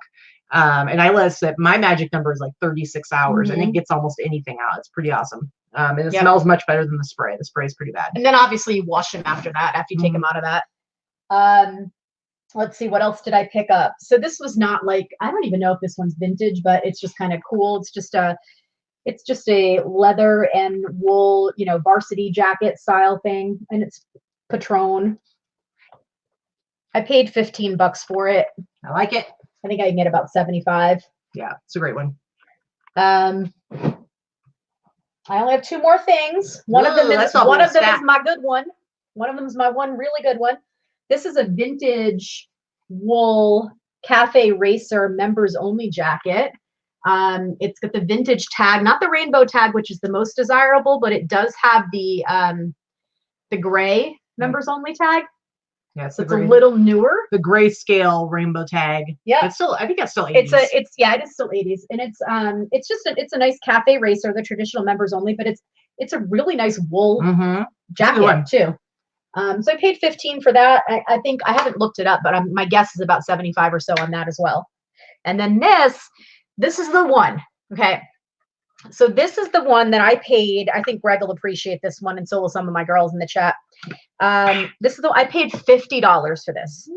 And I let it sit. My magic number is like 36 hours, and it gets almost anything out. It's pretty awesome. And it smells much better than the spray. The spray is pretty bad. And then obviously you wash them after you take them out of that. Let's see, what else did I pick up? So this was not like, I don't even know if this one's vintage, but it's just kind of cool. It's just a leather and wool, varsity jacket style thing, and it's Patron. I paid $15 for it. I like it. I think I can get about 75. Yeah, it's a great one. I only have 2 more things. One of them is my good one. One of them is my one really good one. This is a vintage wool cafe racer members only jacket. It's got the vintage tag, not the rainbow tag, which is the most desirable, but it does have the gray members only tag. Yeah, so it's a little newer. The grayscale rainbow tag. Yeah, it's still, I think that's still 80s. It is still 80s, and it's just it's a nice cafe racer, the traditional members only, but it's a really nice wool jacket too. So I paid $15 for that. I think I haven't looked it up, but my guess is about 75 or so on that as well. And then this is the one. Okay. So this is the one that I paid. I think Greg will appreciate this one, and so will some of my girls in the chat. This is I paid $50 for this.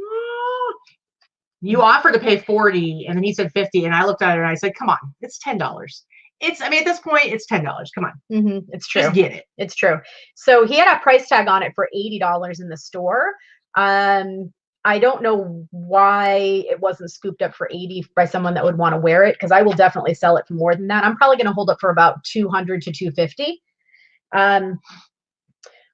You offered to pay 40, and then he said 50, and I looked at it and I said, "Come on, it's $10. I mean, at this point, it's $10. Come on, it's true. Just get it. It's true." So he had a price tag on it for $80 in the store. I don't know why it wasn't scooped up for 80 by someone that would want to wear it, because I will definitely sell it for more than that. I'm probably going to hold it for about 200 to 250.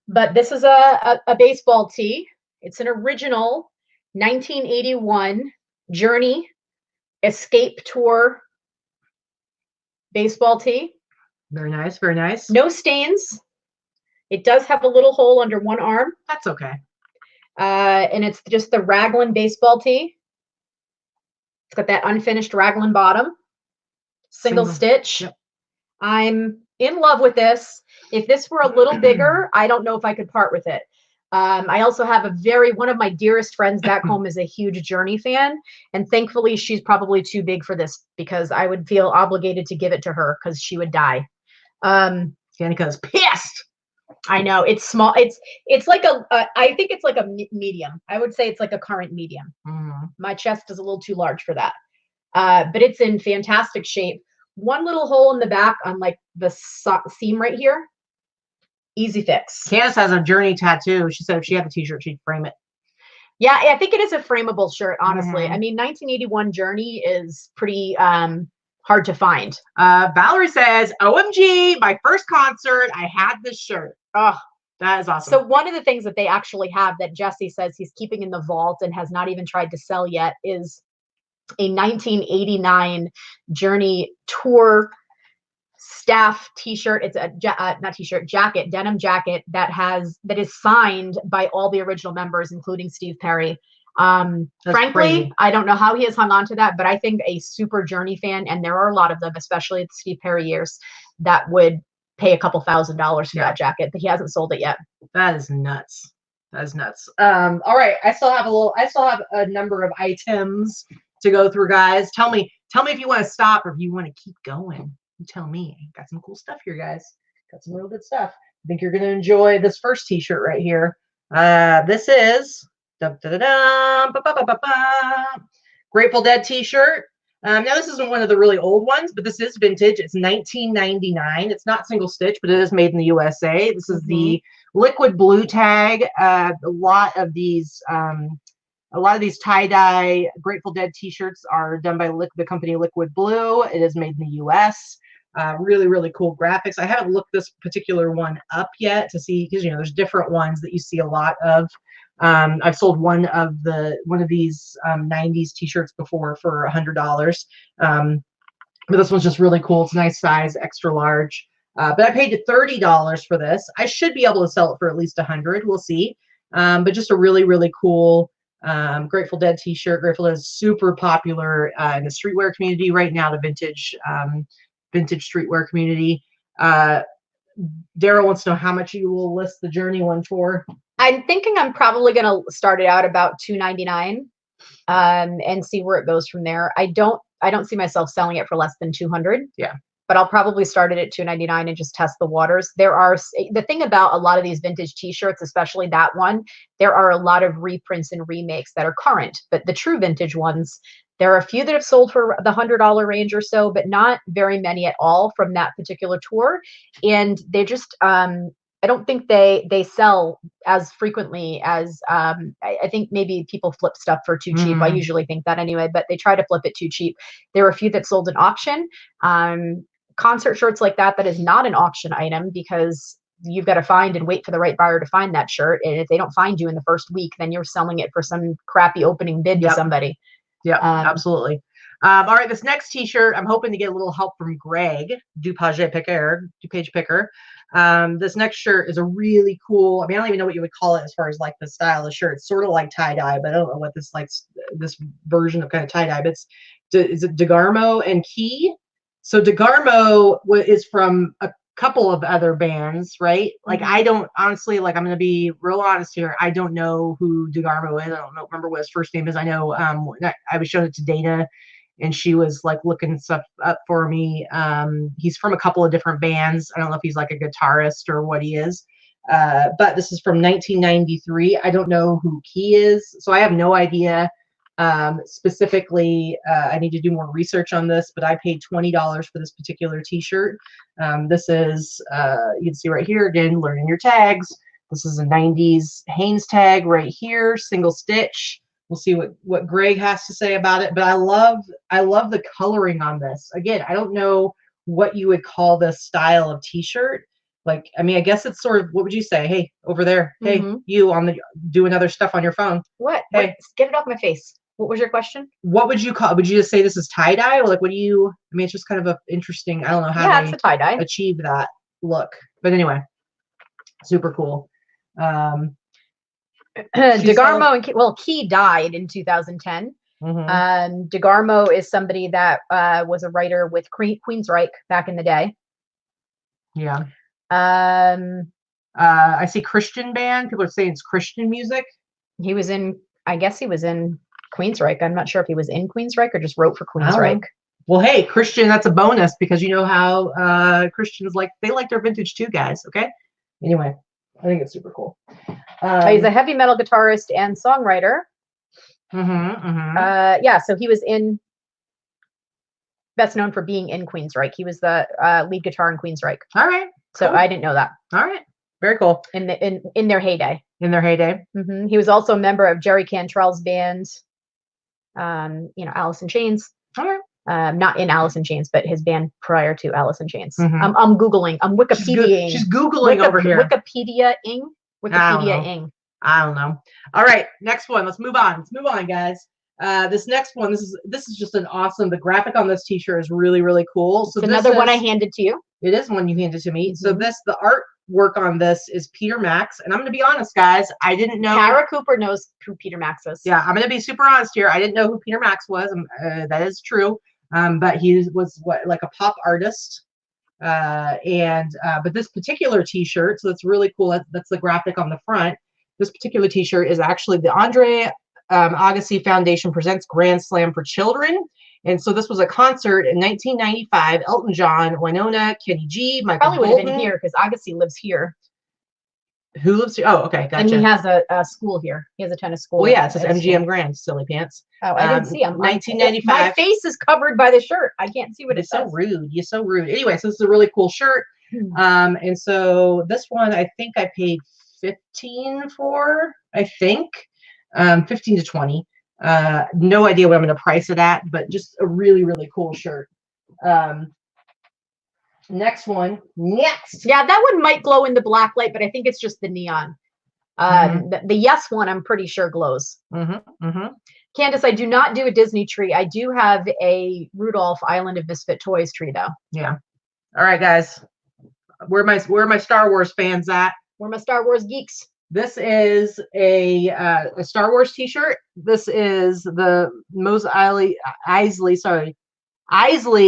But this is a baseball tee. It's an original 1981 Journey Escape Tour baseball tee. Very nice, very nice. No stains. It does have a little hole under one arm. That's okay. And it's just the raglan baseball tee. It's got that unfinished raglan bottom, single stitch. Yep. I'm in love with this. If this were a little bigger, I don't know if I could part with it. I also have one of my dearest friends back home is a huge Journey fan, and thankfully she's probably too big for this, because I would feel obligated to give it to her because she would die. Danica's pissed. I know, it's small. It's like I think it's like a medium. I would say it's like a current medium. My chest is a little too large for that, but it's in fantastic shape. One little hole in the back on like the seam right here. Easy fix. Candace has a Journey tattoo. She said if she had a t-shirt, she'd frame it. Yeah, I think it is a frameable shirt, honestly. I mean, 1981 Journey is pretty hard to find. Valerie says, OMG, my first concert, I had this shirt. Oh, that is awesome. So one of the things that they actually have that Jesse says he's keeping in the vault and has not even tried to sell yet is a 1989 Journey Tour staff t-shirt. It's a not t-shirt, jacket, denim jacket that is signed by all the original members, including Steve Perry. Frankly, crazy. I don't know how he has hung on to that, but I think a super Journey fan, and there are a lot of them, especially the Steve Perry years, that would pay a couple $1,000s for that jacket, but he hasn't sold it yet. That is nuts. That is nuts. All right, I still have a number of items to go through, guys. Tell me if you want to stop or if you want to keep going. You tell me. Got some cool stuff here, guys. Got some real good stuff. I think you're going to enjoy this first t-shirt right here. This is Grateful Dead t-shirt. Now this isn't one of the really old ones, but this is vintage. It's 1999. It's not single stitch, but it is made in the USA. This is the liquid blue tag. A lot of these tie-dye Grateful Dead t-shirts are done by the company Liquid Blue. It is made in the US. Really, really cool graphics. I haven't looked this particular one up yet to see, because there's different ones that you see a lot of. I've sold one of these 90s t-shirts before for $100. But this one's just really cool. It's a nice size, extra large. But I paid $30 for this. I should be able to sell it for at least $100. We'll see. But just a really, really cool Grateful Dead t-shirt. Grateful Dead is super popular in the streetwear community right now, the vintage streetwear community. Daryl wants to know how much you will list the Journey one for. I'm thinking I'm probably going to start it out about $299 and see where it goes from there. I don't see myself selling it for less than $200. Yeah. But I'll probably start it at $299 and just test the waters. The thing about a lot of these vintage t-shirts, especially that one, there are a lot of reprints and remakes that are current, but the true vintage ones, there are a few that have sold for the $100 range or so, but not very many at all from that particular tour. And they just, I don't think they sell as frequently as, I think maybe people flip stuff for too cheap. I usually think that anyway, but they try to flip it too cheap. There are a few that sold in auction. Concert shirts like that is not an auction item, because you've got to find and wait for the right buyer to find that shirt. And if they don't find you in the first week, then you're selling it for some crappy opening bid to somebody. Yeah, absolutely. All right, this next t-shirt, I'm hoping to get a little help from Greg, DuPage Picker. This next shirt is a really cool, I mean, I don't even know what you would call it as far as like the style of the shirt. It's sort of like tie-dye, but I don't know what this like this version of kind of tie-dye, but is it DeGarmo and Key? So DeGarmo is from a couple of other bands, right? Like I don't honestly, like I'm gonna be real honest here. I don't know who DeGarmo is. I don't remember what his first name is. I know I was showing it to Dana and she was like looking stuff up for me. He's from a couple of different bands. I don't know if he's like a guitarist or what he is. But this is from 1993. I don't know who Key is, so I have no idea. Specifically, I need to do more research on this, but I paid $20 for this particular t-shirt. This is, you can see right here, again, learning your tags. This is a 90s Hanes tag right here, single stitch. We'll see what Greg has to say about it, but I love the coloring on this. Again, I don't know what you would call this style of t-shirt. Like, I mean, I guess it's sort of, what would you say? Hey, over there. Hey, you doing other stuff on your phone. What? Hey, get it off my face. What was your question? What would you call? Would you just say this is tie dye, or like what do you? I mean, it's just kind of a interesting. I don't know how it's a tie dye. Achieve that look, but anyway, super cool. DeGarmo and Key died in 2010. DeGarmo is somebody that was a writer with Queensryche back in the day. Yeah. I see Christian band. People are saying it's Christian music. He was in. I guess he was in Queensryche. I'm not sure if he was in Queensryche or just wrote for Queensryche. Well, hey, Christian, that's a bonus because you know how Christians they like their vintage too, guys. Okay. Anyway, I think it's super cool. He's a heavy metal guitarist and songwriter. Yeah, so he was best known for being in Queensryche. He was the lead guitar in Queensryche. All right. So cool. I didn't know that. All right. Very cool. In their heyday. In their heyday. He was also a member of Jerry Cantrell's band, Alice in Chains. All right. Not in Alice in Chains, but his band prior to Alice in Chains. I'm Googling. I'm Wikipediaing. She's Googling over here. Wikipedia-ing. I don't know. All right. Next one. Let's move on. Guys. This next one, this is just an awesome, the graphic on this t-shirt is really, really cool. So it's another one I handed to you. It is one you handed to me. So the artwork on this is Peter Max. And I'm going to be honest, guys. I didn't know. Kara Cooper knows who Peter Max is. Yeah, I'm going to be super honest here. I didn't know who Peter Max was. That is true. But he was like a pop artist. But this particular t-shirt, so that's really cool. That's the graphic on the front. This particular t-shirt is actually the Andre Agassi Foundation presents Grand Slam for Children. And so this was a concert in 1995. Elton John, Winona, Kenny G, Michael Probably would have been here because Agassi lives here. Who lives here? Oh, okay, gotcha. And he has a school here. He has a tennis school. Well, yeah, it says MGM Grand, silly pants. Oh, I didn't see him. 1995. My face is covered by the shirt. I can't see what it says. So rude. You're so rude. Anyway, so this is a really cool shirt. And so this one, I think I paid $15 for. I think 15 to 20. No idea what I'm going to price it at, but just a really, really cool shirt. Next one. Next. Yeah, that one might glow in the black light, but I think it's just the neon. The Yes one, I'm pretty sure glows. Candace, I do not do a Disney tree. I do have a Rudolph Island of Misfit Toys tree, though. Yeah. All right, guys. Where are my Star Wars fans at? Where are my Star Wars geeks? This is a Star Wars t-shirt. This is the Mos Eisley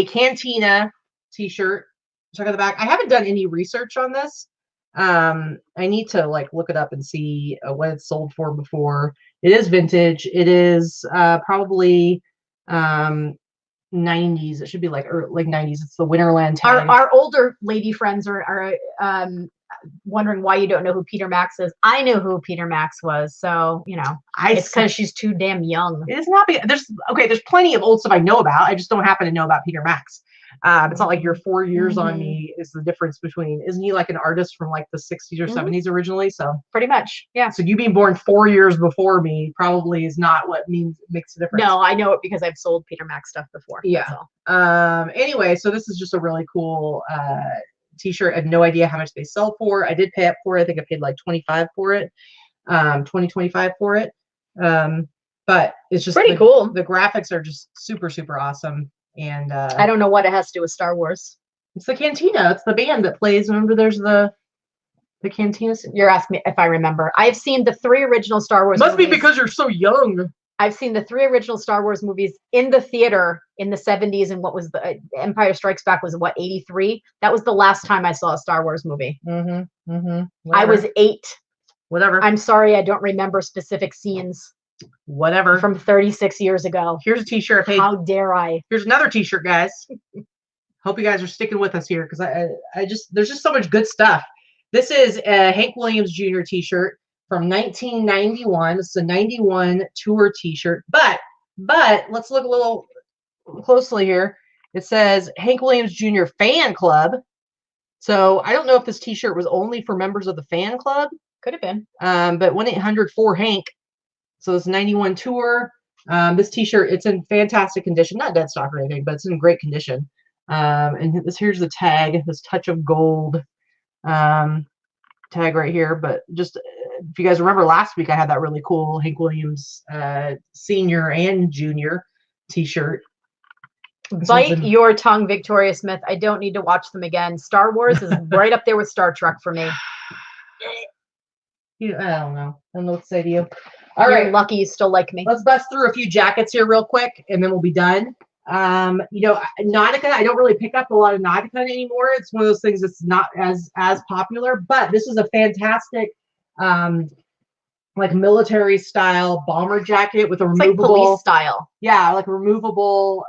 Cantina t-shirt. Check out the back. I haven't done any research on this. I need to look it up and see what it's sold for before. It is vintage. It is probably 90s. It should be like 90s. It's the Winterland tag. Our older lady friends are wondering why you don't know who Peter Max is. I know who Peter Max was, so it's because she's too damn young. It's not because there's plenty of old stuff I know about. I just don't happen to know about Peter Max. It's not like you're 4 years on me is the difference between. Isn't he like an artist from like the 60s or 70s originally? So pretty much, yeah. So you being born 4 years before me probably is not what makes a difference. No, I know it because I've sold Peter Max stuff before. Yeah. Anyway, so this is just a really cool t-shirt. I have no idea how much they sell for. I did pay up for it. I think I paid like 25 for it, 25 for it. But it's just pretty cool. The graphics are just super, super awesome. And I don't know what it has to do with Star Wars. It's the Cantina. It's the band that plays. Remember, there's the Cantina. You're asking me if I remember. I've seen the 3 original Star Wars movies. Must be because you're so young. I've seen the 3 original Star Wars movies in the theater in the 70s, and what was the Empire Strikes Back was what, 83? That was the last time I saw a Star Wars movie. I was 8. Whatever. I'm sorry, I don't remember specific scenes. Whatever. From 36 years ago. Here's a t-shirt. How dare I? Here's another t-shirt, guys. Hope you guys are sticking with us here, because there's just so much good stuff. This is a Hank Williams Jr. t-shirt from 1991. It's a 91 tour t-shirt. But let's look a little closely here. It says Hank Williams Jr. Fan Club. So I don't know if this t-shirt was only for members of the fan club. Could have been. But 1-800-4HANK. So it's 91 tour. This t-shirt, it's in fantastic condition. Not dead stock or anything, but it's in great condition. And here's the tag, this touch of gold tag right here. But just if you guys remember last week, I had that really cool Hank Williams senior and junior t-shirt. Bite your tongue, Victoria Smith. I don't need to watch them again. Star Wars is right up there with Star Trek for me. I don't know. I don't know what to say to you. All right, lucky you still like me. Let's bust through a few jackets here real quick, and then we'll be done. Nautica, I don't really pick up a lot of Nautica anymore. It's one of those things that's not as popular, but this is a fantastic like military style bomber jacket with a removable, like police style. Yeah, like a removable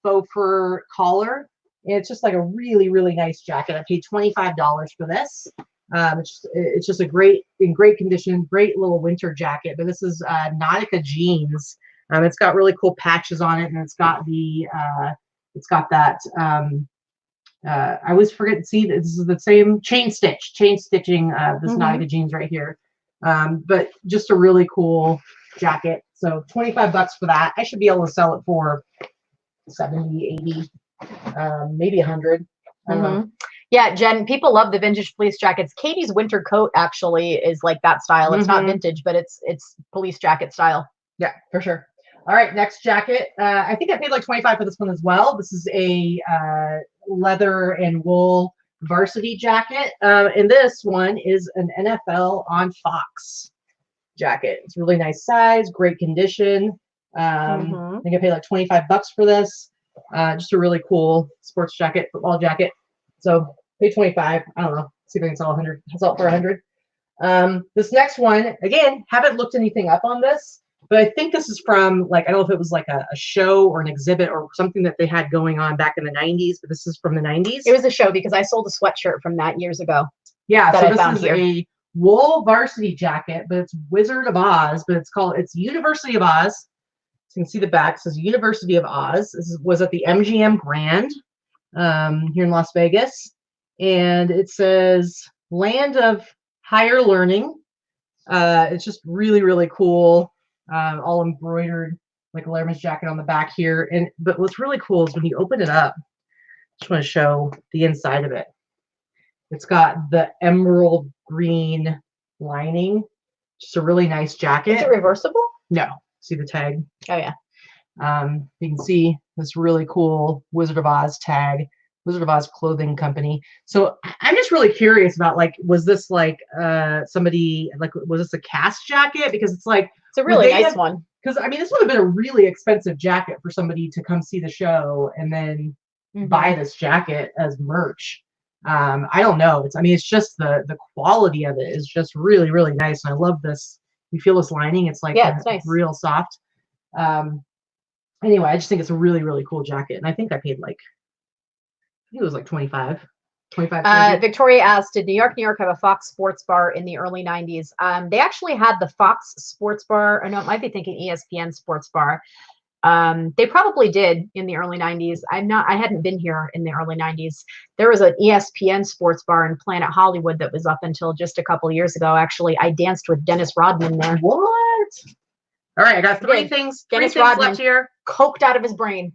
faux fur collar. And it's just like a really, really nice jacket. I paid $25 for this. It's just in great condition, great little winter jacket. But this is Nautica jeans. It's got really cool patches on it, and it's got that. I always forget to see this is the same chain stitching. This Nautica jeans right here. But just a really cool jacket. So $25 for that. I should be able to sell it for 70, 80, maybe 100. I don't know. Yeah, Jen, people love the vintage police jackets. Katy's winter coat actually is like that style. It's not vintage, but it's police jacket style. Yeah, for sure. All right, next jacket. I think I paid like $25 for this one as well. This is a leather and wool varsity jacket. And this one is an NFL on Fox jacket. It's really nice size, great condition. I think I paid like $25 for this. Just a really cool sports jacket, football jacket. So pay 25. I don't know. See if I can sell 100. I'll sell it for 100. This next one, again, haven't looked anything up on this, but I think this is from like, I don't know if it was like a show or an exhibit or something that they had going on back in the 90s, but this is from the 90s. It was a show because I sold a sweatshirt from that years ago. Yeah, so this is a wool varsity jacket, but it's Wizard of Oz, but it's University of Oz. So you can see the back. It says University of Oz. This was at the MGM Grand here in Las Vegas. And it says Land of Higher Learning. It's just really, really cool. All embroidered like a Letterman's jacket on the back here. But what's really cool is when you open it up, I just want to show the inside of it. It's got the emerald green lining. Just a really nice jacket. Is it reversible? No. See the tag? Oh, yeah. You can see this really cool Wizard of Oz tag. Wizard of Oz clothing company. So I'm just really curious about like, was this like somebody, like, was this a cast jacket? Because it's like, it's a really nice one. Because I mean, this would have been a really expensive jacket for somebody to come see the show and then buy this jacket as merch. I don't know. It's just the quality of it is just really, really nice. And I love this. You feel this lining. It's like, yeah, it's nice. Real soft. Anyway, I just think it's a really, really cool jacket. And I think I paid like, I think it was like 25. Victoria asked, did New York have a Fox Sports Bar in the early 90s? They actually had the Fox Sports Bar. Or no, it might be thinking ESPN Sports Bar. They probably did in the early 90s. I hadn't been here in the early 90s. There was an ESPN Sports Bar in Planet Hollywood that was up until just a couple of years ago. Actually, I danced with Dennis Rodman there. What? All right, I got three things Dennis Rodman left here. Coked out of his brain.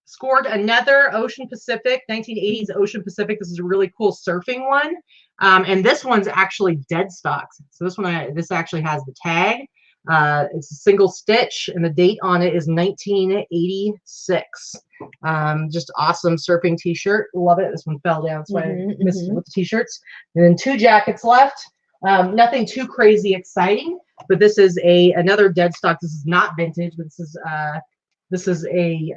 Scored another Ocean Pacific, 1980s Ocean Pacific. This is a really cool surfing one. And this one's actually dead stock. So this actually has the tag. It's a single stitch, and the date on it is 1986. Just awesome surfing t-shirt. Love it. This one fell down, so I missed it with the t-shirts. And then 2 jackets left. Nothing too crazy exciting, but this is another dead stock. This is not vintage, but this is a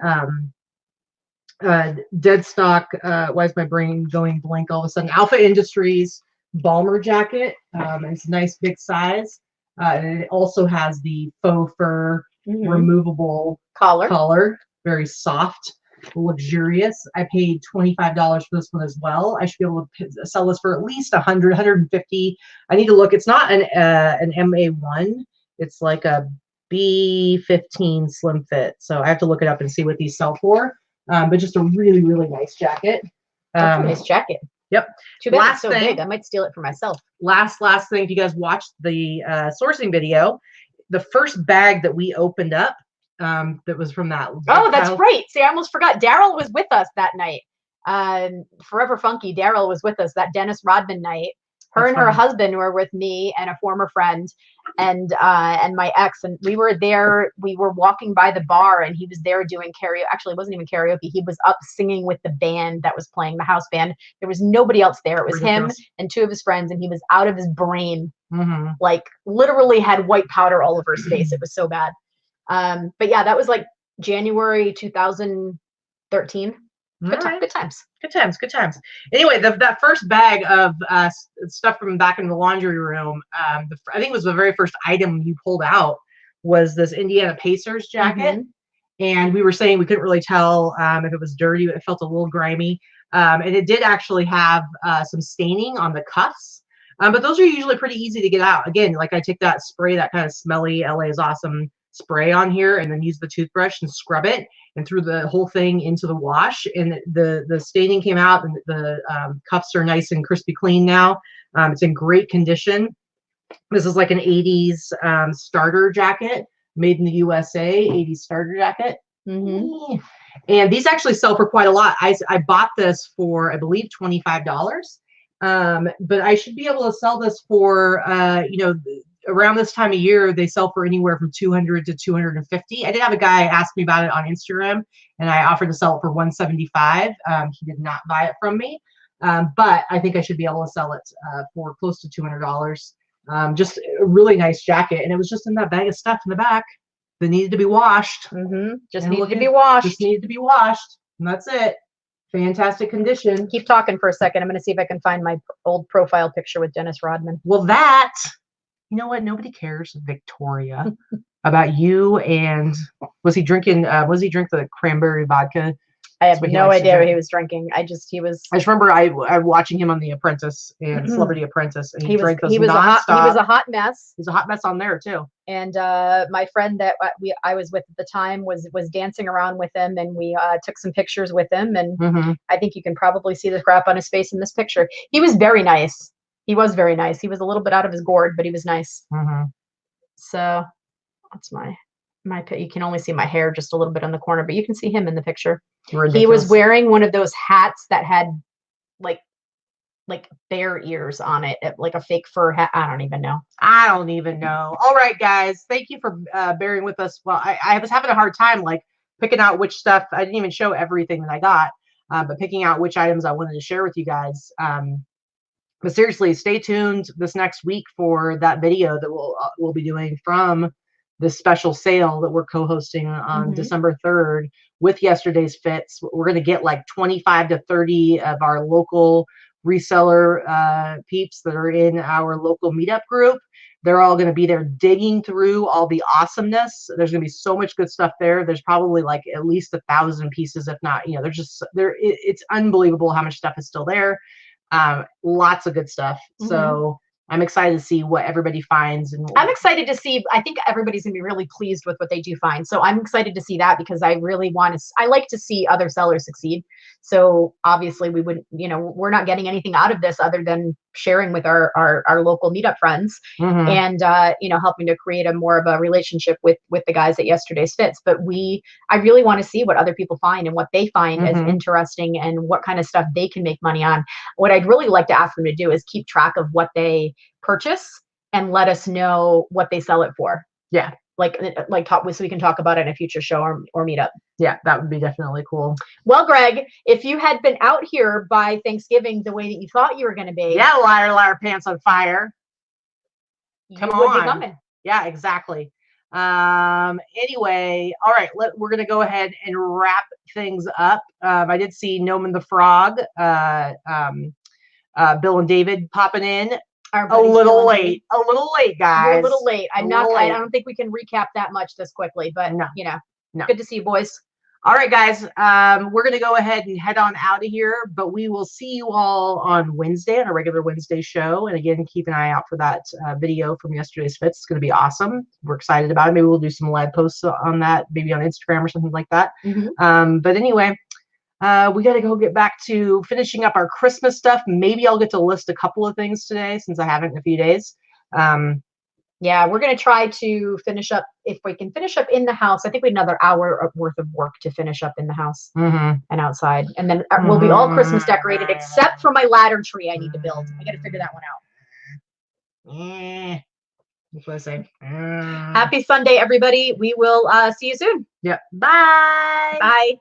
dead stock. Why is my brain going blank all of a sudden? Alpha Industries bomber jacket. It's a nice big size. And it also has the faux fur removable collar. Very soft, luxurious. I paid $25 for this one as well. I should be able to sell this for at least 100, 150. I need to look. It's not an MA1. It's like a B15 slim fit. So I have to look it up and see what these sell for. But just a really, really nice jacket. That's a nice jacket. Yep. Too bad it's so big. I might steal it for myself. Last thing. If you guys watched the sourcing video, the first bag that we opened up, that was from that. Oh, that's right. See, I almost forgot. Daryl was with us that night. Forever Funky. Daryl was with us that Dennis Rodman night. Her and her husband were with me and a former friend and my ex, and we were there. We were walking by the bar, and he was there doing karaoke. Actually, it wasn't even karaoke. He was up singing with the band that was playing, the house band. There was nobody else there. It was him and 2 of his friends, and he was out of his brain. Like literally had white powder all over his face. It was so bad. But yeah, that was like January 2013. Good times. Anyway, that first bag of stuff from back in the laundry room, I think it was the very first item you pulled out was this Indiana Pacers jacket. And we were saying we couldn't really tell if it was dirty. It felt a little grimy. And it did actually have some staining on the cuffs. But those are usually pretty easy to get out. Again, like I take that spray, that kind of smelly LA is Awesome spray on here, and then use the toothbrush and scrub it and threw the whole thing into the wash, and the staining came out, and the cuffs are nice and crispy clean now. It's in great condition. This is like an 80s starter jacket made in the USA, 80s starter jacket. And these actually sell for quite a lot. I bought this for, I believe, $25. But I should be able to sell this for, around this time of year, they sell for anywhere from $200 to $250. I did have a guy ask me about it on Instagram, and I offered to sell it for $175. He did not buy it from me, but I think I should be able to sell it for close to $200. Just a really nice jacket, and it was just in that bag of stuff in the back that needed to be washed. Just needed to be washed. Just needed to be washed, and that's it. Fantastic condition. Keep talking for a second. I'm going to see if I can find my old profile picture with Dennis Rodman. Well, you know what? Nobody cares, Victoria, about you. And was he drink the cranberry vodka? I have no idea what he was drinking. I just remember I watching him on The Apprentice and Celebrity Apprentice, and he drank those he was a hot mess. He's a hot mess on there too. And my friend that I was with at the time was dancing around with him, and we took some pictures with him. And I think you can probably see the crap on his face in this picture. He was very nice. He was very nice. He was a little bit out of his gourd, but he was nice. So that's my you can only see my hair just a little bit on the corner, but you can see him in the picture. Ridiculous. He was wearing one of those hats that had like bear ears on it, like a fake fur hat. I don't even know. All right, guys. Thank you for bearing with us. Well, I was having a hard time picking out which stuff. I didn't even show everything that I got, but picking out which items I wanted to share with you guys. But seriously, stay tuned this next week for that video that we'll be doing from this special sale that we're co-hosting on December 3rd with Yesterday's Fits. We're going to get like 25 to 30 of our local reseller peeps that are in our local meetup group. They're all going to be there digging through all the awesomeness. There's going to be so much good stuff there. There's probably like at least 1,000 pieces, if not, it's unbelievable how much stuff is still there. Lots of good stuff. So I'm excited to see what everybody finds. And I'm excited to see, I think everybody's gonna be really pleased with what they do find. So I'm excited to see that, because I really I like to see other sellers succeed. So obviously we wouldn't, we're not getting anything out of this other than sharing with our local meetup friends, and you know, helping to create a more of a relationship with the guys at Yesterday's Fits. But I really want to see what other people find and what they find as interesting and what kind of stuff they can make money on. What I'd really like to ask them to do is keep track of what they purchase and let us know what they sell it for. Yeah. Like talk, so we can talk about it in a future show or meetup. Yeah, that would be definitely cool. Well, Greg, if you had been out here by Thanksgiving the way that you thought you were going to be, yeah, liar, pants on fire. Come on. Would be coming. Yeah, exactly. Anyway, all right, we're going to go ahead and wrap things up. I did see Noman the Frog, Bill and David popping in. A little late, guys. You're a little late. I don't think we can recap that much this quickly, but you know, good to see you boys. All right, guys. We're going to go ahead and head on out of here, but we will see you all on Wednesday on a regular Wednesday show. And again, keep an eye out for that video from Yesterday's Fits. It's going to be awesome. We're excited about it. Maybe we'll do some live posts on that, maybe on Instagram or something like that. But anyway, we got to go get back to finishing up our Christmas stuff. Maybe I'll get to list a couple of things today since I haven't in a few days. Yeah, we're going to try to finish up. If we can finish up in the house, I think we have another hour worth of work to finish up in the house and outside. And then we'll be all Christmas decorated except for my ladder tree I need to build. I got to figure that one out. That's what I say. Happy Sunday, everybody. We will see you soon. Yep. Bye. Bye.